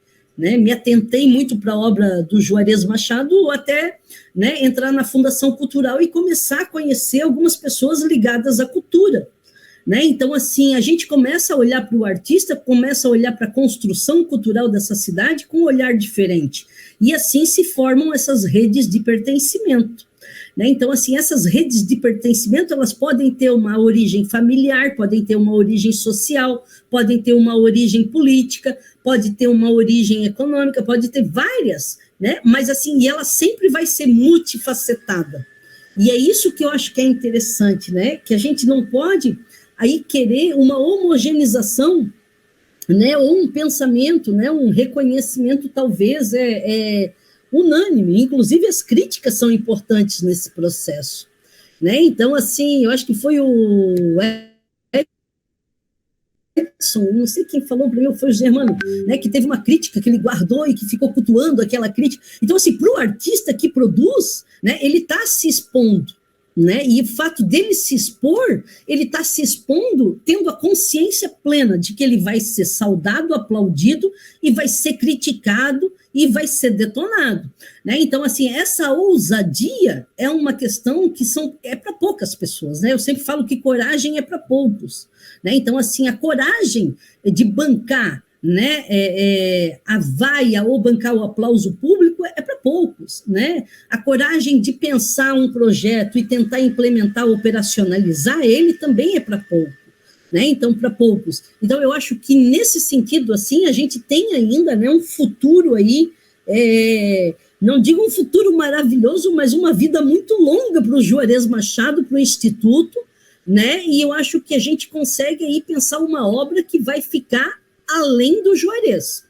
atentei muito para a obra do Juarez Machado, até, né, entrar na Fundação Cultural e começar a conhecer algumas pessoas ligadas à cultura, né? Então, assim, a gente começa a olhar para o artista, começa a olhar para a construção cultural dessa cidade com um olhar diferente, e assim se formam essas redes de pertencimento, né? Então, assim, essas redes de pertencimento, elas podem ter uma origem familiar, podem ter uma origem social, podem ter uma origem política, pode ter uma origem econômica, pode ter várias, né? Mas, assim, e ela sempre vai ser multifacetada. E é isso que eu acho que é interessante, né? Que a gente não pode aí querer uma homogeneização, né? Ou um pensamento, né? Um reconhecimento, talvez, unânime. Inclusive, as críticas são importantes nesse processo, né? Então, assim, eu acho que foi o Edson, não sei quem falou para mim, foi o Germano, né, que teve uma crítica que ele guardou e que ficou cultuando aquela crítica. Então, assim, para o artista que produz, né, ele está se expondo, né, e o fato dele se expor, ele está se expondo tendo a consciência plena de que ele vai ser saudado, aplaudido, e vai ser criticado, e vai ser detonado, né? Então, assim, essa ousadia é uma questão que é para poucas pessoas, né? Eu sempre falo que coragem é para poucos, né? Então, assim, a coragem de bancar, né, a vaia ou bancar o aplauso público é para poucos, né? A coragem de pensar um projeto e tentar implementar, operacionalizar ele também é para poucos, né? Então, para poucos. Então, eu acho que, nesse sentido, assim, a gente tem ainda, né, um futuro aí, não digo um futuro maravilhoso, mas uma vida muito longa para o Juarez Machado, para o Instituto, né? E eu acho que a gente consegue aí pensar uma obra que vai ficar além do Juarez,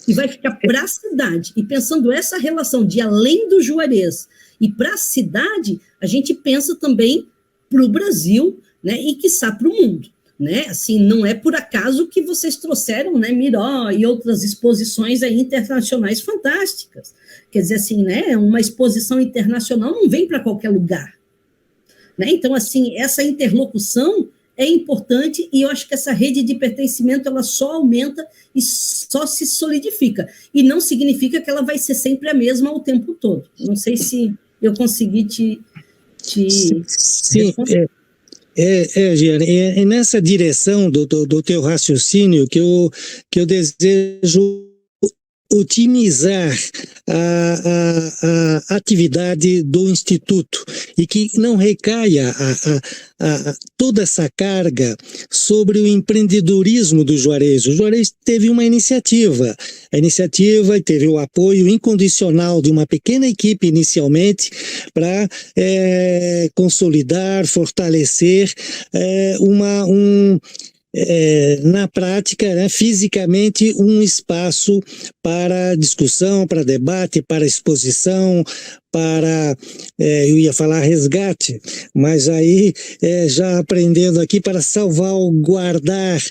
e vai ficar para a cidade. E pensando essa relação de além do Juarez e para a cidade, a gente pensa também para o Brasil, né, e quiçá para o mundo, né? Assim, não é por acaso que vocês trouxeram, né, Miró e outras exposições aí internacionais fantásticas. Quer dizer, assim, né, uma exposição internacional não vem para qualquer lugar, né? Então, assim, essa interlocução é importante, e eu acho que essa rede de pertencimento, ela só aumenta e só se solidifica, e não significa que ela vai ser sempre a mesma o tempo todo. Não sei se eu consegui te Sim, Giane, é nessa direção do teu raciocínio que eu desejo otimizar a atividade do Instituto e que não recaia toda essa carga sobre o empreendedorismo do Juarez. O Juarez teve uma iniciativa, a iniciativa teve o apoio incondicional de uma pequena equipe inicialmente para consolidar, fortalecer na prática, né, fisicamente, um espaço para discussão, para debate, para exposição, para, eu ia falar resgate, mas aí já aprendendo aqui, para salvaguardar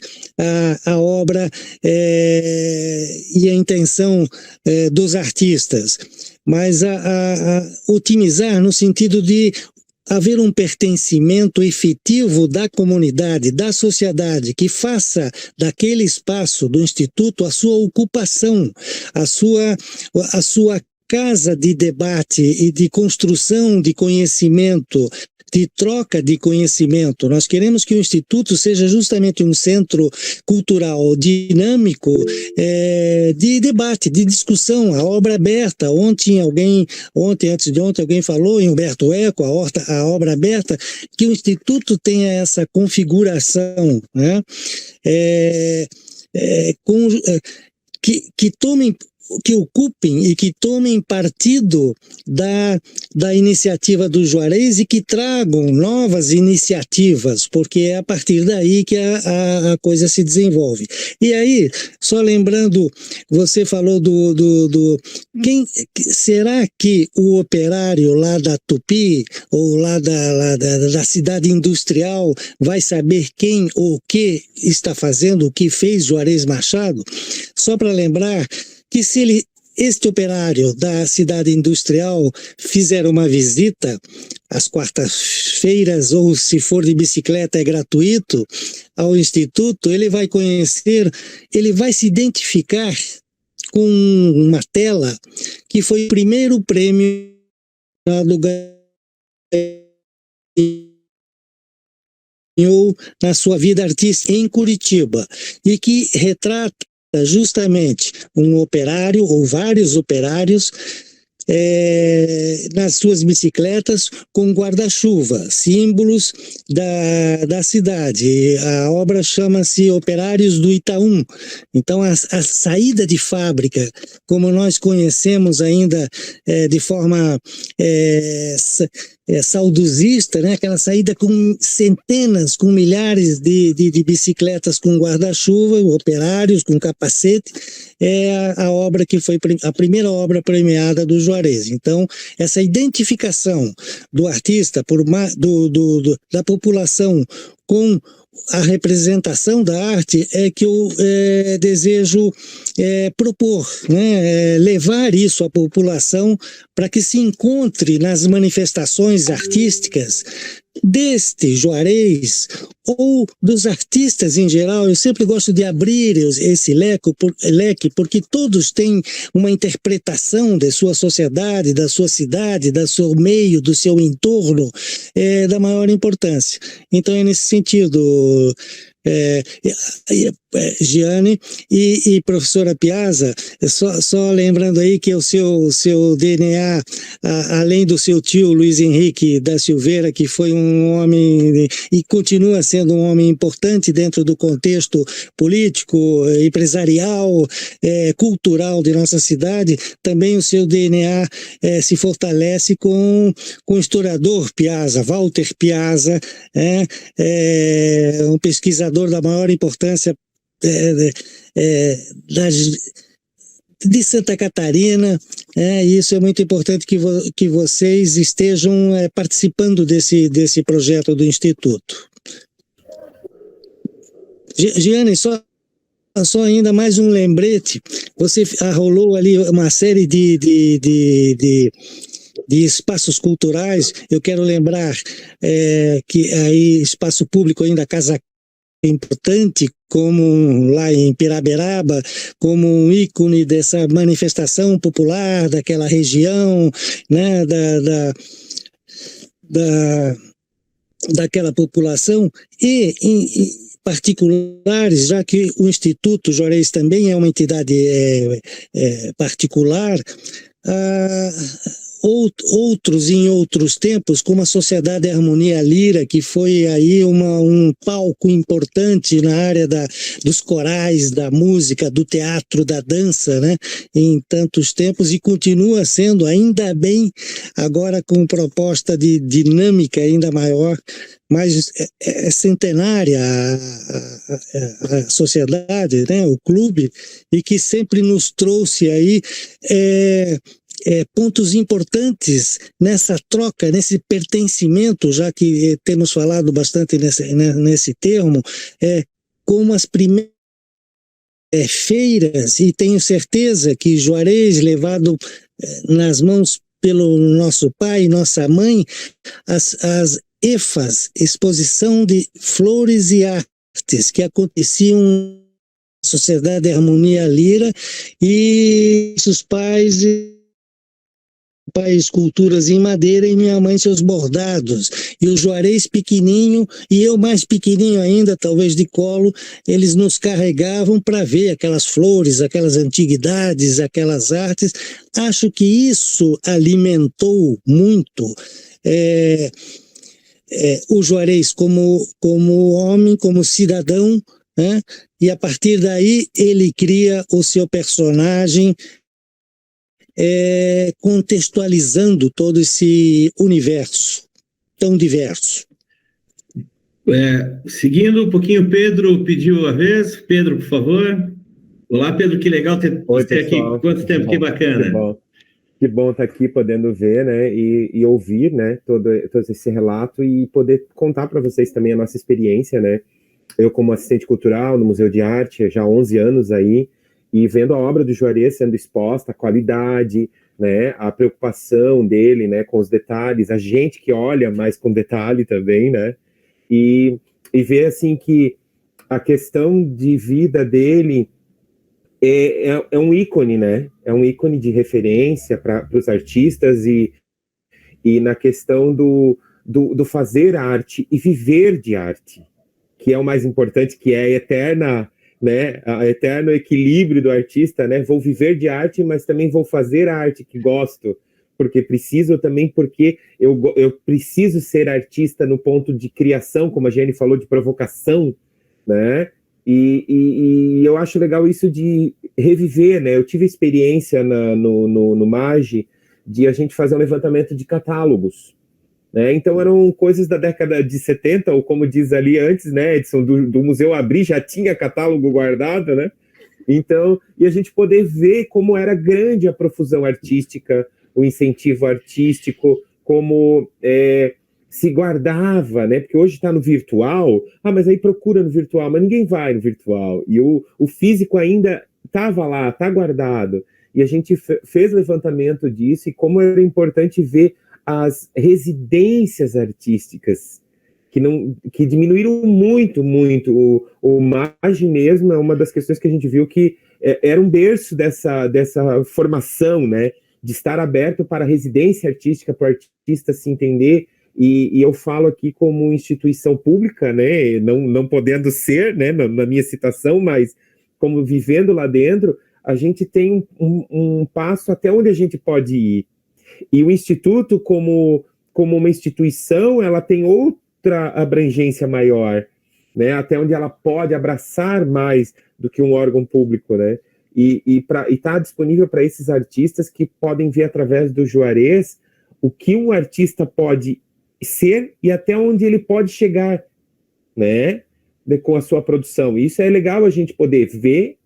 a obra e a intenção dos artistas. Mas otimizar no sentido de haver um pertencimento efetivo da comunidade, da sociedade, que faça daquele espaço do Instituto a sua ocupação, a sua casa de debate e de construção de conhecimento, de troca de conhecimento. Nós queremos que o Instituto seja justamente um centro cultural dinâmico de debate, de discussão, a obra aberta. Antes de ontem, alguém falou em Humberto Eco, a obra aberta, que o Instituto tenha essa configuração, né? Que ocupem e que tomem partido da iniciativa do Juarez e que tragam novas iniciativas, porque é a partir daí que a coisa se desenvolve. E aí, só lembrando, você falou será que o operário lá da Tupi, ou lá da cidade industrial, vai saber quem ou o que está fazendo, o que fez Juarez Machado? Só para lembrar que se este operário da cidade industrial fizer uma visita às quartas-feiras, ou se for de bicicleta é gratuito, ao Instituto, ele vai conhecer, ele vai se identificar com uma tela que foi o primeiro prêmio na sua vida artística em Curitiba, e que retrata justamente um operário ou vários operários nas suas bicicletas com guarda-chuva, símbolos da cidade. A obra chama-se Operários do Itaú. Então a saída de fábrica, como nós conhecemos ainda de forma saudosista, né? Aquela saída com centenas, com milhares de bicicletas com guarda-chuva, operários com capacete, é a obra que foi a primeira obra premiada do Juarez. Então, essa identificação do artista, da população com a representação da arte é que eu desejo propor, né? Levar isso à população para que se encontre nas manifestações artísticas deste Juarez ou dos artistas em geral. Eu sempre gosto de abrir esse leque, porque todos têm uma interpretação da sua sociedade, da sua cidade, do seu meio, do seu entorno, da maior importância. Então é nesse sentido, Giane e professora Piazza, só lembrando aí que o seu DNA, além do seu tio Luiz Henrique da Silveira, que foi um homem e continua sendo um homem importante dentro do contexto político, empresarial, cultural de nossa cidade, também o seu DNA se fortalece com o historiador Piazza, Walter Piazza, um pesquisador da maior importância de Santa Catarina. Isso é muito importante que vocês estejam participando desse projeto do Instituto. Giane, só ainda mais um lembrete. Você arrolou ali uma série de espaços culturais. Eu quero lembrar que aí espaço público ainda, Casa importante, como lá em Piraberaba, como um ícone dessa manifestação popular daquela região, né, daquela população em particulares, já que o Instituto Juarez também é uma entidade particular, outros em outros tempos, como a Sociedade Harmonia Lira, que foi aí um palco importante na área dos corais, da música, do teatro, da dança, né, em tantos tempos, e continua sendo, ainda bem, agora com proposta de dinâmica ainda maior, mas é centenária a sociedade, né, o clube, e que sempre nos trouxe aí pontos importantes nessa troca, nesse pertencimento, já que temos falado bastante nesse termo, como as primeiras feiras, e tenho certeza que Juarez, levado nas mãos pelo nosso pai e nossa mãe, as EFAs, Exposição de Flores e Artes, que aconteciam na Sociedade Harmonia Lira, e seus pais esculturas em madeira e minha mãe seus bordados, e o Juarez pequenininho e eu mais pequenininho ainda, talvez de colo, eles nos carregavam para ver aquelas flores, aquelas antiguidades, aquelas artes. Acho que isso alimentou muito o Juarez como homem, como cidadão, né? E a partir daí ele cria o seu personagem, contextualizando todo esse universo tão diverso. Seguindo um pouquinho, Pedro pediu a vez. Pedro, por favor. Olá, Pedro, que legal ter você aqui. Quanto tempo, que bacana. Que bom estar aqui podendo ver, né, e ouvir, né, todo esse relato e poder contar para vocês também a nossa experiência, né. Eu, como assistente cultural no Museu de Arte, já há 11 anos aí, e vendo a obra do Juarez sendo exposta, a qualidade, né, a preocupação dele, né, com os detalhes, a gente que olha mais com detalhe também, né, e ver, assim, que a questão de vida dele é um ícone, né, é um ícone de referência para os artistas e na questão do fazer arte e viver de arte, que é o mais importante, que é a eterna, né, a eterno equilíbrio do artista, né, vou viver de arte, mas também vou fazer a arte que gosto, porque preciso também, porque eu preciso ser artista no ponto de criação, como a Jenny falou, de provocação, né, e eu acho legal isso de reviver, né, eu tive experiência no MAGE de a gente fazer um levantamento de catálogos, né? Então eram coisas da década de 70, ou como diz ali antes, né, Edson, do museu abrir, já tinha catálogo guardado, né? Então, e a gente poder ver como era grande a profusão artística, o incentivo artístico, como se guardava, né? Porque hoje está no virtual, mas aí procura no virtual, mas ninguém vai no virtual, e o físico ainda estava lá, está guardado, e a gente fez levantamento disso, e como era importante ver as residências artísticas, que diminuíram muito. O MAGE mesmo é uma das questões que a gente viu que era um berço dessa formação, né, de estar aberto para a residência artística, para o artista se entender, e eu falo aqui como instituição pública, né, não podendo ser, né, na minha citação, mas como vivendo lá dentro, a gente tem um passo até onde a gente pode ir. E o Instituto, como uma instituição, ela tem outra abrangência maior, né? Até onde ela pode abraçar mais do que um órgão público, né? E está disponível para esses artistas que podem ver através do Juarez o que um artista pode ser e até onde ele pode chegar, né? Com a sua produção. E isso é legal a gente poder ver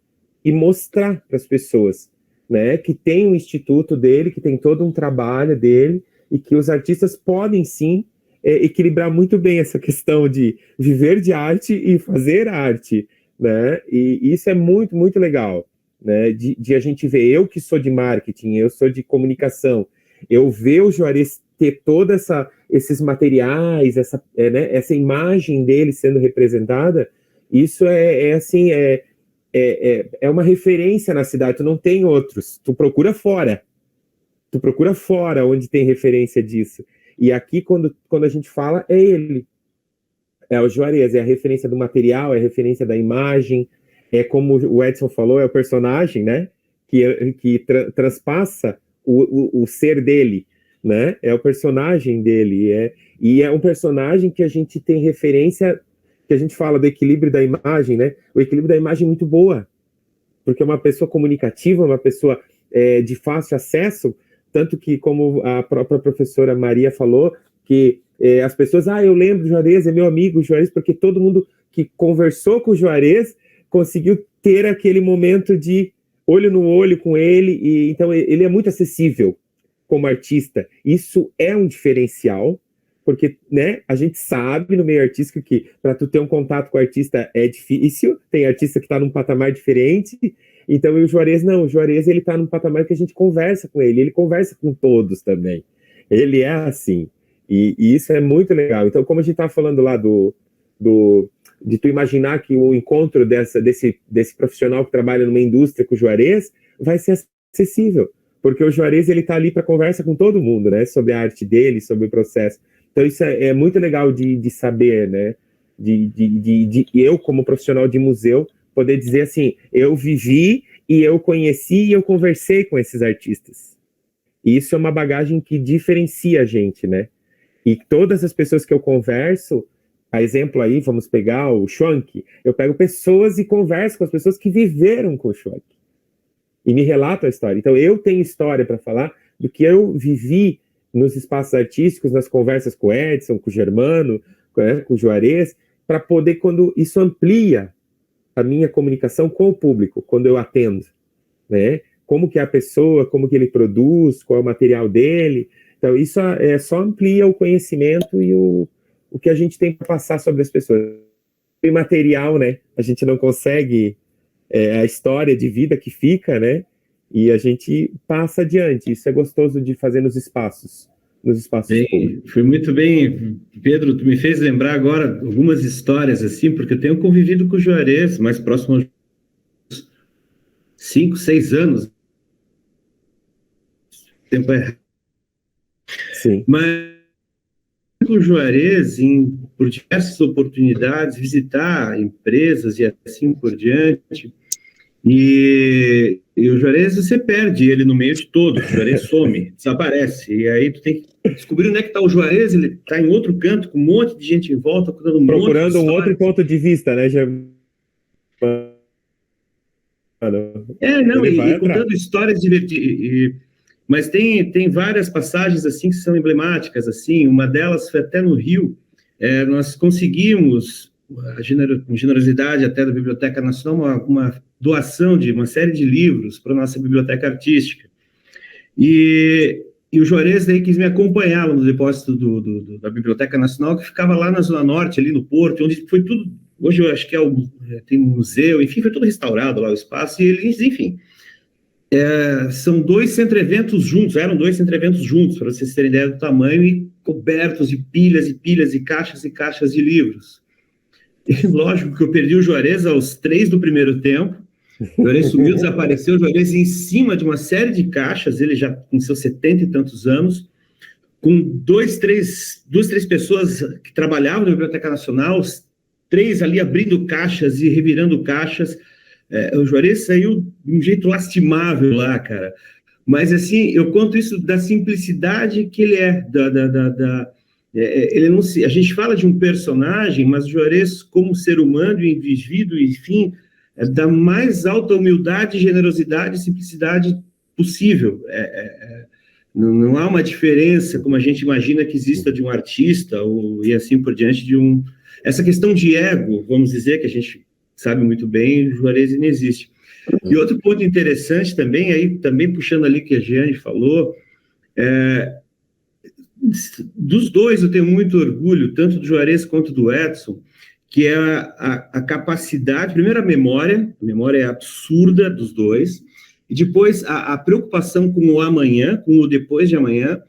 e mostrar para as pessoas, né, que tem um instituto dele, que tem todo um trabalho dele, e que os artistas podem, sim, equilibrar muito bem essa questão de viver de arte e fazer arte, né, e isso é muito, muito legal, né, de a gente ver, eu que sou de marketing, eu sou de comunicação, eu ver o Juarez ter todos esses materiais, essa imagem dele sendo representada, isso assim, é uma referência na cidade, tu não tem outros, tu procura fora onde tem referência disso, e aqui quando a gente fala, é ele, É o Juarez, é a referência do material, é a referência da imagem, é como o Edson falou, é o personagem, né? Que transpassa o ser dele, né? É o personagem dele, e é um personagem que a gente tem referência, que a gente fala do equilíbrio da imagem, né? O equilíbrio da imagem é muito boa, porque é uma pessoa comunicativa, uma pessoa de fácil acesso, tanto que, como a própria professora Maria falou, que as pessoas, eu lembro do Juarez, é meu amigo, o Juarez, porque todo mundo que conversou com o Juarez conseguiu ter aquele momento de olho no olho com ele, e então ele é muito acessível como artista. Isso é um diferencial, porque, né, a gente sabe no meio artístico que para tu ter um contato com o artista é difícil, tem artista que está num patamar diferente, então o Juarez não, o Juarez ele está num patamar que a gente conversa com ele conversa com todos também, ele é assim, e isso é muito legal. Então, como a gente estava falando lá de tu imaginar que o encontro desse profissional que trabalha numa indústria com o Juarez vai ser acessível, porque o Juarez ele está ali para conversa com todo mundo, né, sobre a arte dele, sobre o processo. Então isso é muito legal de saber, né, de eu como profissional de museu poder dizer assim, eu vivi e eu conheci e eu conversei com esses artistas. E isso é uma bagagem que diferencia a gente, né? E todas as pessoas que eu converso, a exemplo aí, vamos pegar o Schwanck, eu pego pessoas e converso com as pessoas que viveram com o Schwanck e me relatam a história. Então eu tenho história para falar do que eu vivi nos espaços artísticos, nas conversas com o Edson, com o Germano, com o Juarez, para poder, quando isso amplia a minha comunicação com o público, quando eu atendo, né? Como que é a pessoa, como que ele produz, qual é o material dele. Então isso só amplia o conhecimento e o que a gente tem para passar sobre as pessoas. O material, né? A gente não consegue, a história de vida que fica, né? E a gente passa adiante. Isso é gostoso de fazer nos espaços públicos. Foi muito bem, Pedro, tu me fez lembrar agora algumas histórias assim, porque eu tenho convivido com o Juarez mais próximo aos 5, 6 anos. O tempo é... Sim. Mas com o Juarez, por diversas oportunidades, visitar empresas e assim por diante. E o Juarez, você perde ele no meio de todos, o Juarez some, desaparece, e aí tu tem que descobrir onde é que está o Juarez, ele está em outro canto, com um monte de gente em volta, procurando um outro ponto de vista, né, Germano? E contando histórias divertidas, mas tem várias passagens assim que são emblemáticas, assim, uma delas foi até no Rio, nós conseguimos, com generosidade até da Biblioteca Nacional, uma doação de uma série de livros para a nossa biblioteca artística. E o Juarez daí quis me acompanhar no depósito da Biblioteca Nacional, que ficava lá na Zona Norte, ali no Porto, onde foi tudo, hoje eu acho que tem um museu, enfim, foi tudo restaurado lá o espaço, e eles, enfim, são dois centro-eventos juntos, eram dois centro-eventos juntos, para vocês terem ideia do tamanho, e cobertos de pilhas e pilhas e caixas de livros. E, lógico que eu perdi o Juarez aos 3 do primeiro tempo. O Juarez sumiu, desapareceu. O Juarez em cima de uma série de caixas, ele já com seus 70 e tantos anos, com duas, três pessoas que trabalhavam na Biblioteca Nacional, 3 ali abrindo caixas e revirando caixas. O Juarez saiu de um jeito lastimável lá, cara. Mas, assim, eu conto isso da simplicidade que ele é, ele não se, a gente fala de um personagem, mas o Juarez, como ser humano, indivíduo, enfim, da mais alta humildade, generosidade e simplicidade possível. Não há uma diferença, como a gente imagina que exista de um artista, e assim por diante, essa questão de ego, vamos dizer, que a gente sabe muito bem, o Juarez não existe. E outro ponto interessante também, aí também puxando ali que a Jeane falou, dos dois eu tenho muito orgulho, tanto do Juarez quanto do Edson, que é a capacidade, primeiro a memória é absurda dos dois, e depois a preocupação com o amanhã, com o depois de amanhã,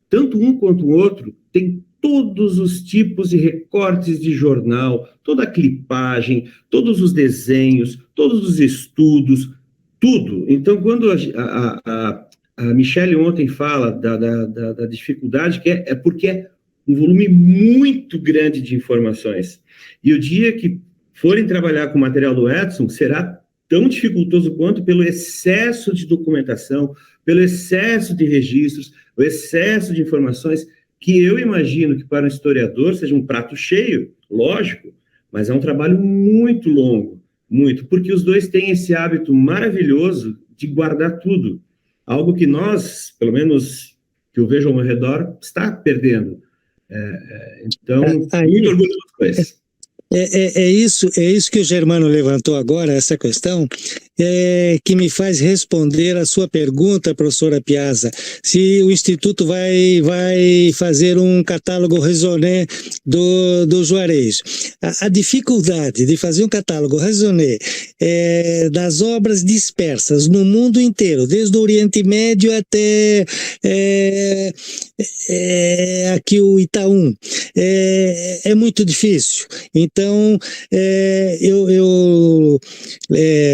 tanto um quanto o outro tem todos os tipos de recortes de jornal, toda a clipagem, todos os desenhos, todos os estudos, tudo. Então, quando a Michele ontem fala da dificuldade, que é porque é um volume muito grande de informações. E o dia que forem trabalhar com o material do Edson, será tão dificultoso quanto pelo excesso de documentação, pelo excesso de registros, o excesso de informações, que eu imagino que para um historiador seja um prato cheio, lógico, mas é um trabalho muito longo, muito, porque os dois têm esse hábito maravilhoso de guardar tudo, algo que nós, pelo menos que eu vejo ao meu redor, está perdendo. Então, muito orgulho dos dois. É isso que o Germano levantou agora, essa questão, que me faz responder a sua pergunta, professora Piazza, se o Instituto vai fazer um catálogo raisonné do Juarez. A dificuldade de fazer um catálogo raisonné das obras dispersas no mundo inteiro, desde o Oriente Médio até aqui o Itaú, é muito difícil. Então, eu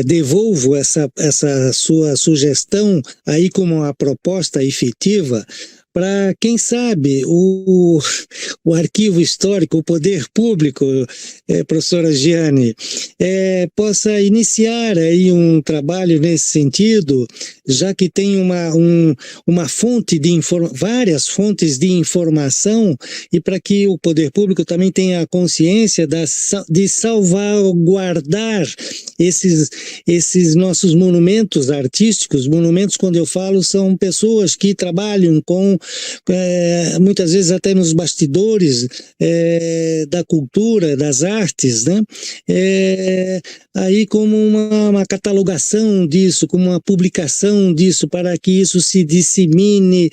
devolvo essa sua sugestão aí como uma proposta efetiva para, quem sabe, o arquivo histórico, o poder público, professora Giane, possa iniciar aí um trabalho nesse sentido, já que tem uma fonte várias fontes de informação, e para que o poder público também tenha a consciência de salvaguardar esses nossos monumentos artísticos. Monumentos, quando eu falo, são pessoas que trabalham com muitas vezes até nos bastidores da cultura, das artes, né? Aí como uma catalogação disso, como uma publicação disso, para que isso se dissemine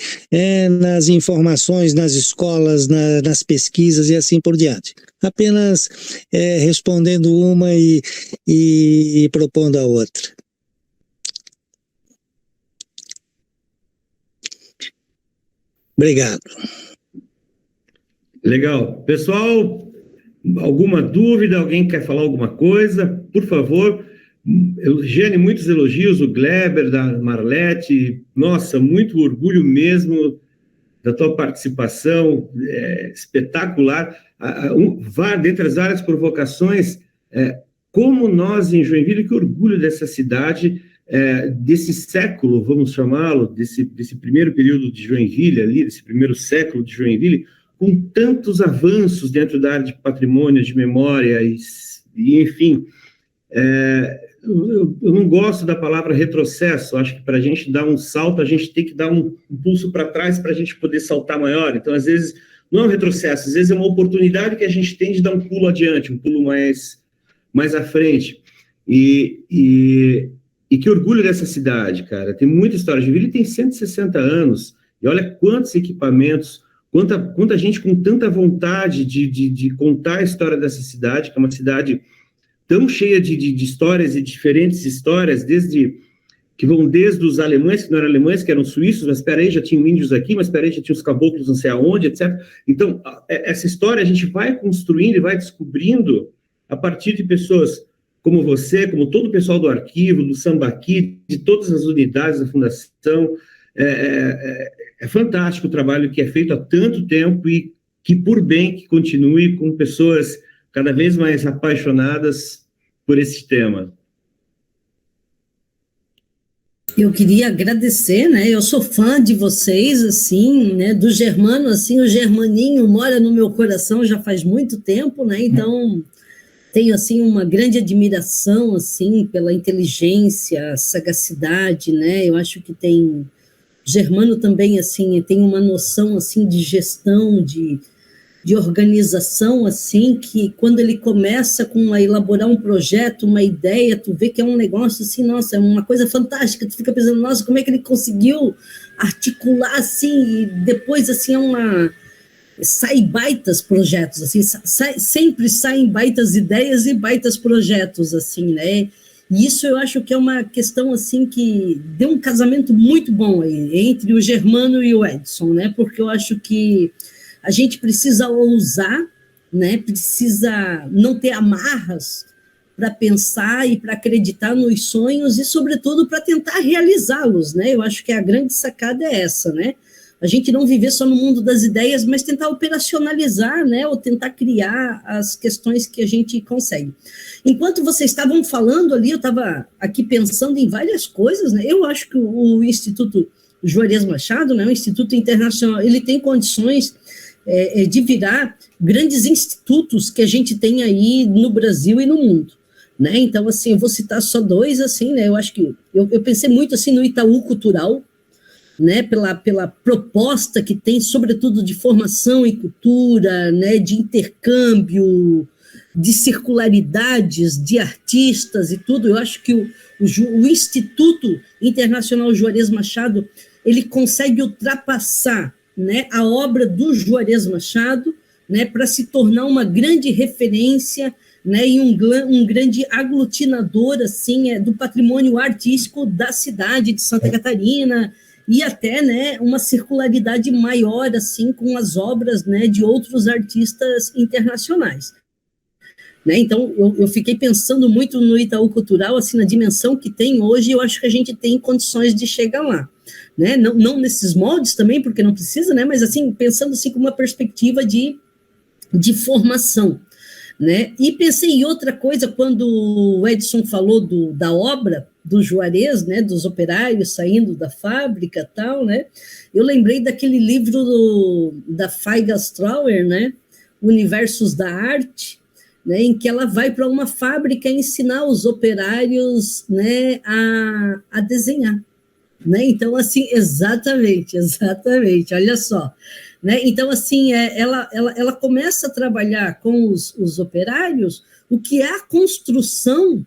nas informações, nas escolas, nas pesquisas e assim por diante. Apenas respondendo uma e propondo a outra. Obrigado. Legal. Pessoal, alguma dúvida? Alguém quer falar alguma coisa? Por favor. Giane, muitos elogios, o Gleber, da Marlete. Nossa, muito orgulho mesmo da tua participação, espetacular. Dentre as várias provocações, como nós em Joinville, que orgulho dessa cidade, desse século, vamos chamá-lo, desse primeiro período de Joinville, ali, desse primeiro século de Joinville, com tantos avanços dentro da área de patrimônio, de memória, e enfim, eu não gosto da palavra retrocesso. Acho que para a gente dar um salto, a gente tem que dar um pulso para trás para a gente poder saltar maior. Então, às vezes, não é um retrocesso, às vezes é uma oportunidade que a gente tem de dar um pulo adiante, um pulo mais à frente. E que orgulho dessa cidade, cara. Tem muita história. Joinville tem 160 anos, e olha quantos equipamentos, quanta gente com tanta vontade de contar a história dessa cidade, que é uma cidade tão cheia de histórias e diferentes histórias, que vão desde os alemães, que não eram alemães, que eram suíços, mas espera aí, já tinham índios aqui, mas espera aí, já tinha os caboclos não sei aonde, etc. Então, essa história a gente vai construindo e vai descobrindo a partir de pessoas como você, como todo o pessoal do arquivo, do Sambaqui, de todas as unidades da Fundação. É fantástico o trabalho que é feito há tanto tempo e que, por bem, que continue com pessoas cada vez mais apaixonadas por esse tema. Eu queria agradecer, né? Eu sou fã de vocês, assim, né? Do Germano, assim, o Germaninho mora no meu coração já faz muito tempo, né? Então, tenho, assim, uma grande admiração, assim, pela inteligência, sagacidade, né? Eu acho que Germano também, assim, tem uma noção, assim, de gestão, de organização, assim, que quando ele começa a elaborar um projeto, uma ideia, tu vê que é um negócio, assim, nossa, é uma coisa fantástica, tu fica pensando, nossa, como é que ele conseguiu articular, assim, e depois, assim, sai baitas projetos, assim, sempre saem baitas ideias e baitas projetos, assim, né, e isso eu acho que é uma questão, assim, que deu um casamento muito bom aí, entre o Germano e o Edson, né, porque eu acho que a gente precisa ousar, né? Precisa não ter amarras para pensar e para acreditar nos sonhos e, sobretudo, para tentar realizá-los, né? Eu acho que a grande sacada é essa, né? a gente não viver só no mundo das ideias, mas tentar operacionalizar, né, ou tentar criar as questões que a gente consegue. Enquanto vocês estavam falando ali, eu estava aqui pensando em várias coisas, né? Eu acho que o Instituto Juarez Machado, né, o Instituto Internacional, ele tem condições de virar grandes institutos que a gente tem aí no Brasil e no mundo, né? Então, assim, eu vou citar só dois, assim, né? Eu acho que eu pensei muito assim no Itaú Cultural, né? Pela proposta que tem, sobretudo de formação e cultura, né? De intercâmbio, de circularidades, de artistas e tudo. Eu acho que o Instituto Internacional Juarez Machado, ele consegue ultrapassar, né, a obra do Juarez Machado, né, para se tornar uma grande referência, né, e um grande aglutinador assim, do patrimônio artístico da cidade de Santa Catarina, e até, né, uma circularidade maior assim, com as obras, né, de outros artistas internacionais. Né, então, eu fiquei pensando muito no Itaú Cultural, assim, na dimensão que tem hoje, eu acho que a gente tem condições de chegar lá. Né? Não nesses moldes também, porque não precisa, né? Mas assim, pensando assim com uma perspectiva de formação. Né? E pensei em outra coisa, quando o Edson falou da obra do Juarez, né, dos operários saindo da fábrica, tal, né? Eu lembrei daquele livro da Faiga Strauer, né, Universos da Arte, né, em que ela vai para uma fábrica ensinar os operários, né, a desenhar. Né? Então, assim, exatamente, olha só. Né? Então, assim, ela começa a trabalhar com os operários o que é a construção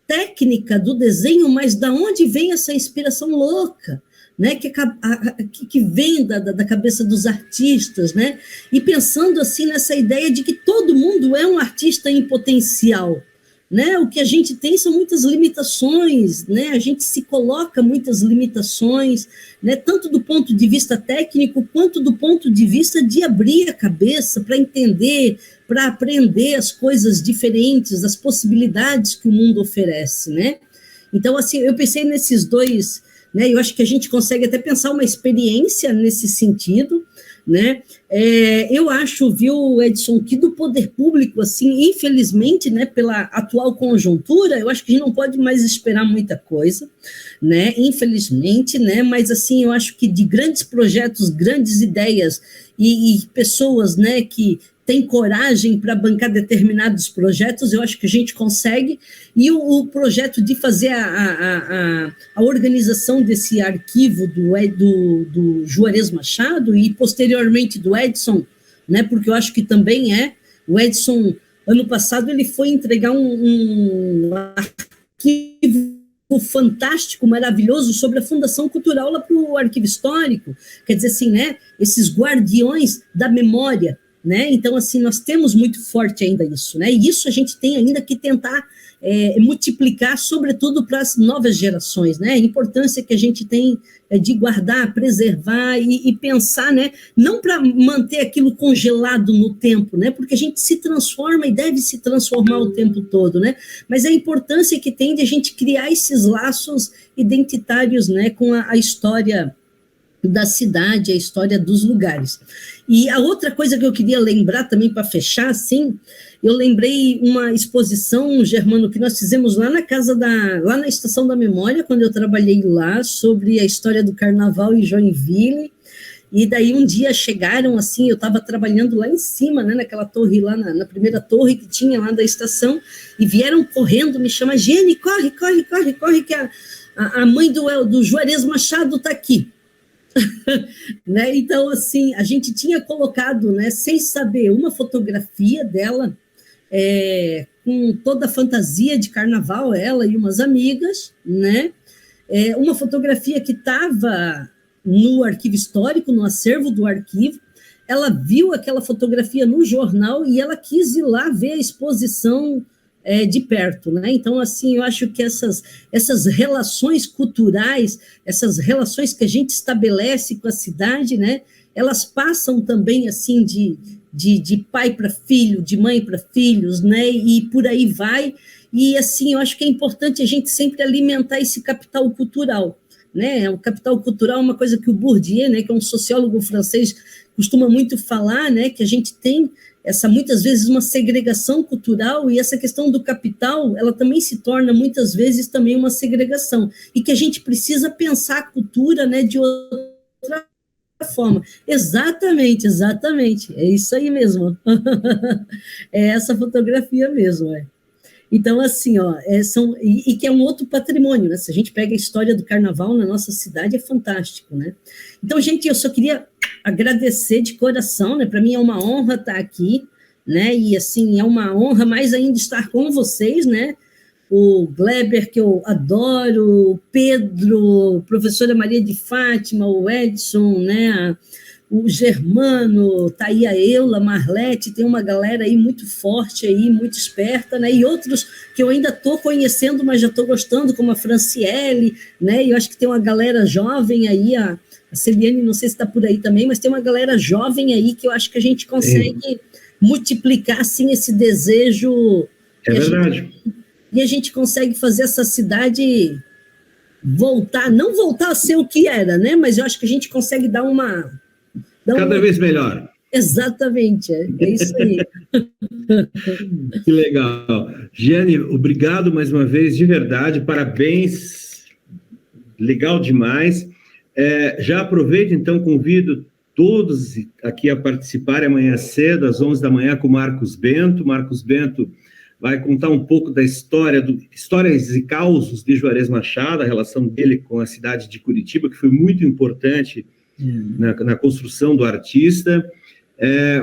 técnica do desenho, mas da onde vem essa inspiração louca, né, que vem da cabeça dos artistas, né, e pensando assim nessa ideia de que todo mundo é um artista em potencial, né, o que a gente tem são muitas limitações, né, a gente se coloca muitas limitações, né, tanto do ponto de vista técnico, quanto do ponto de vista de abrir a cabeça para entender, para aprender as coisas diferentes, as possibilidades que o mundo oferece, né. Então, assim, eu pensei nesses dois, né, eu acho que a gente consegue até pensar uma experiência nesse sentido, né? Eu acho, viu, Edson, que do poder público, assim, infelizmente, né, pela atual conjuntura, eu acho que a gente não pode mais esperar muita coisa, né, infelizmente, né, mas, assim, eu acho que de grandes projetos, grandes ideias e pessoas, né, que tem coragem para bancar determinados projetos, eu acho que a gente consegue, e o projeto de fazer a organização desse arquivo do Juarez Machado e posteriormente do Edson, né, porque eu acho que também o Edson, ano passado, ele foi entregar um arquivo fantástico, maravilhoso, sobre a Fundação Cultural lá para o Arquivo Histórico, quer dizer assim, né, esses guardiões da memória, né? Então, assim, nós temos muito forte ainda isso, né? E isso a gente tem ainda que tentar multiplicar, sobretudo para as novas gerações, né? A importância que a gente tem de guardar, preservar e pensar, né? Não para manter aquilo congelado no tempo, né? Porque a gente se transforma e deve se transformar o tempo todo, né? Mas a importância que tem de a gente criar esses laços identitários, né? Com a história da cidade, a história dos lugares. E a outra coisa que eu queria lembrar também para fechar, assim, eu lembrei uma exposição, Germano, que nós fizemos lá lá na Estação da Memória, quando eu trabalhei lá, sobre a história do carnaval em Joinville, e daí um dia chegaram, assim, eu estava trabalhando lá em cima, né, naquela torre lá, na primeira torre que tinha lá da estação, e vieram correndo, me chama, Gene, corre, que a mãe do Juarez Machado está aqui. Né? Então, assim, a gente tinha colocado, né, sem saber, uma fotografia dela com toda a fantasia de carnaval, ela e umas amigas, né? Uma fotografia que estava no arquivo histórico, no acervo do arquivo. Ela viu aquela fotografia no jornal e ela quis ir lá ver a exposição de perto, né? Então, assim, eu acho que essas relações culturais, essas relações que a gente estabelece com a cidade, né? Elas passam também, assim, de pai para filho, de mãe para filhos, né? E por aí vai. E, assim, eu acho que é importante a gente sempre alimentar esse capital cultural, né? O capital cultural é uma coisa que o Bourdieu, né, que é um sociólogo francês, costuma muito falar, né, que a gente tem muitas vezes uma segregação cultural, e essa questão do capital, ela também se torna muitas vezes também uma segregação, e que a gente precisa pensar a cultura, né, de outra forma. Exatamente, é isso aí mesmo. É essa fotografia mesmo, Então, assim, e que é um outro patrimônio, né? Se a gente pega a história do carnaval na nossa cidade, é fantástico, né? Então, gente, eu só queria agradecer de coração, né? Para mim é uma honra estar aqui, né? E, assim, é uma honra mais ainda estar com vocês, né? O Gleber, que eu adoro, o Pedro, a professora Maria de Fátima, o Edson, né? O Germano, tá aí a Eula, Marlete, tem uma galera aí muito forte, aí, muito esperta, né? E outros que eu ainda estou conhecendo, mas já estou gostando, como a Franciele, né? E eu acho que tem uma galera jovem aí, a Celiane, não sei se está por aí também, mas tem uma galera jovem aí que eu acho que a gente consegue multiplicar, assim, esse desejo. É verdade. E a gente consegue fazer essa cidade não voltar a ser o que era, né? Mas eu acho que a gente consegue dar cada vez melhor. Exatamente, é isso aí. Que legal. Giane, obrigado mais uma vez, de verdade, parabéns, legal demais. Já aproveito, então, convido todos aqui a participarem amanhã cedo, às 11 da manhã, com o Marcos Bento. Marcos Bento vai contar um pouco da histórias e causos de Juarez Machado, a relação dele com a cidade de Curitiba, que foi muito importante na construção do artista.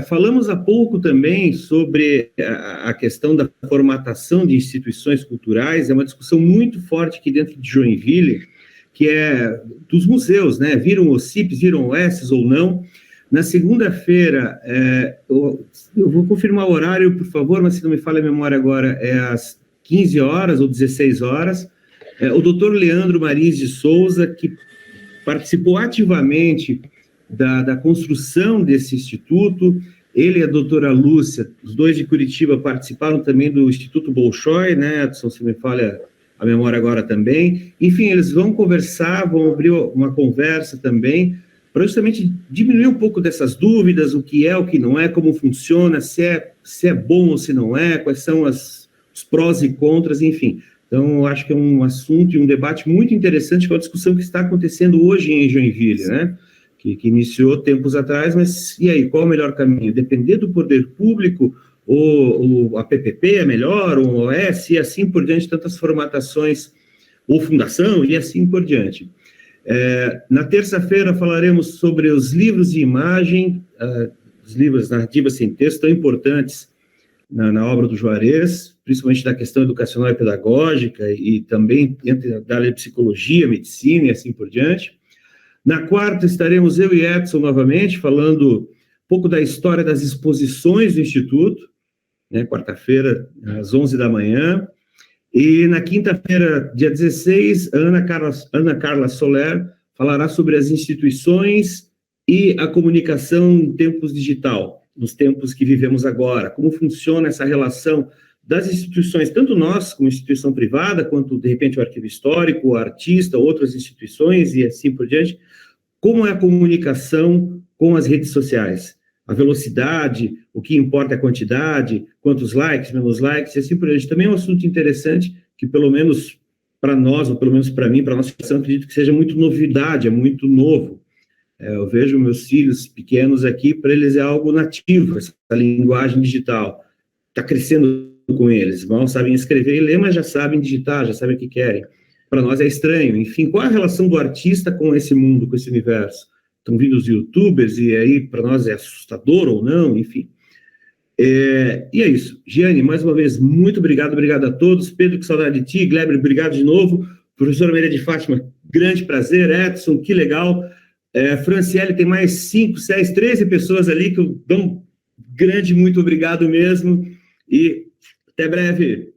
Falamos há pouco também sobre a questão da formatação de instituições culturais, é uma discussão muito forte aqui dentro de Joinville, que é dos museus, né? Viram OCIPs, viram OSs ou não. Na segunda-feira, eu vou confirmar o horário, por favor, mas se não me falha a memória agora, é às 15 horas ou 16 horas. O doutor Leandro Marins de Souza, que participou ativamente da construção desse instituto, ele e a doutora Lúcia, os dois de Curitiba, participaram também do Instituto Bolshoi, né, Edson, se me falha a memória agora também. Enfim, eles vão conversar, vão abrir uma conversa também, para justamente diminuir um pouco dessas dúvidas, o que é, o que não é, como funciona, se é bom ou se não é, quais são os prós e contras, enfim. Então, eu acho que é um assunto e um debate muito interessante, que é uma discussão que está acontecendo hoje em Joinville, né? Que iniciou tempos atrás, mas e aí, qual é o melhor caminho? Depender do poder público, ou a PPP é melhor, ou o OS, e assim por diante, tantas formatações, ou fundação, e assim por diante. Na terça-feira falaremos sobre os livros de imagem, os livros narrativas sem texto, tão importantes na obra do Juarez, principalmente da questão educacional e pedagógica, e também da área de psicologia, medicina e assim por diante. Na quarta estaremos eu e Edson novamente, falando um pouco da história das exposições do Instituto, né, quarta-feira, às 11 da manhã. E na quinta-feira, dia 16, Ana Carla Soler falará sobre as instituições e a comunicação em tempos digital, nos tempos que vivemos agora, como funciona essa relação das instituições, tanto nós, como instituição privada, quanto, de repente, o arquivo histórico, o artista, outras instituições e assim por diante, como é a comunicação com as redes sociais, a velocidade, o que importa é a quantidade, quantos likes, menos likes, e assim por diante. Também é um assunto interessante que, pelo menos para nós, ou pelo menos para mim, para a nossa geração, acredito que seja muito novidade, é muito novo. Eu vejo meus filhos pequenos aqui, para eles é algo nativo, essa linguagem digital. Está crescendo com eles, mal sabem escrever e ler, mas já sabem digitar, já sabem o que querem. Para nós é estranho. Enfim, qual a relação do artista com esse mundo, com esse universo? Estão vindo os youtubers e aí para nós é assustador ou não, enfim. E é isso. Giane, mais uma vez, muito obrigado a todos. Pedro, que saudade de ti. Gleber, obrigado de novo. Professora Maria de Fátima, grande prazer. Edson, que legal. Franciele, tem mais 5, 6, 13 pessoas ali que eu dou um grande muito obrigado mesmo. E até breve.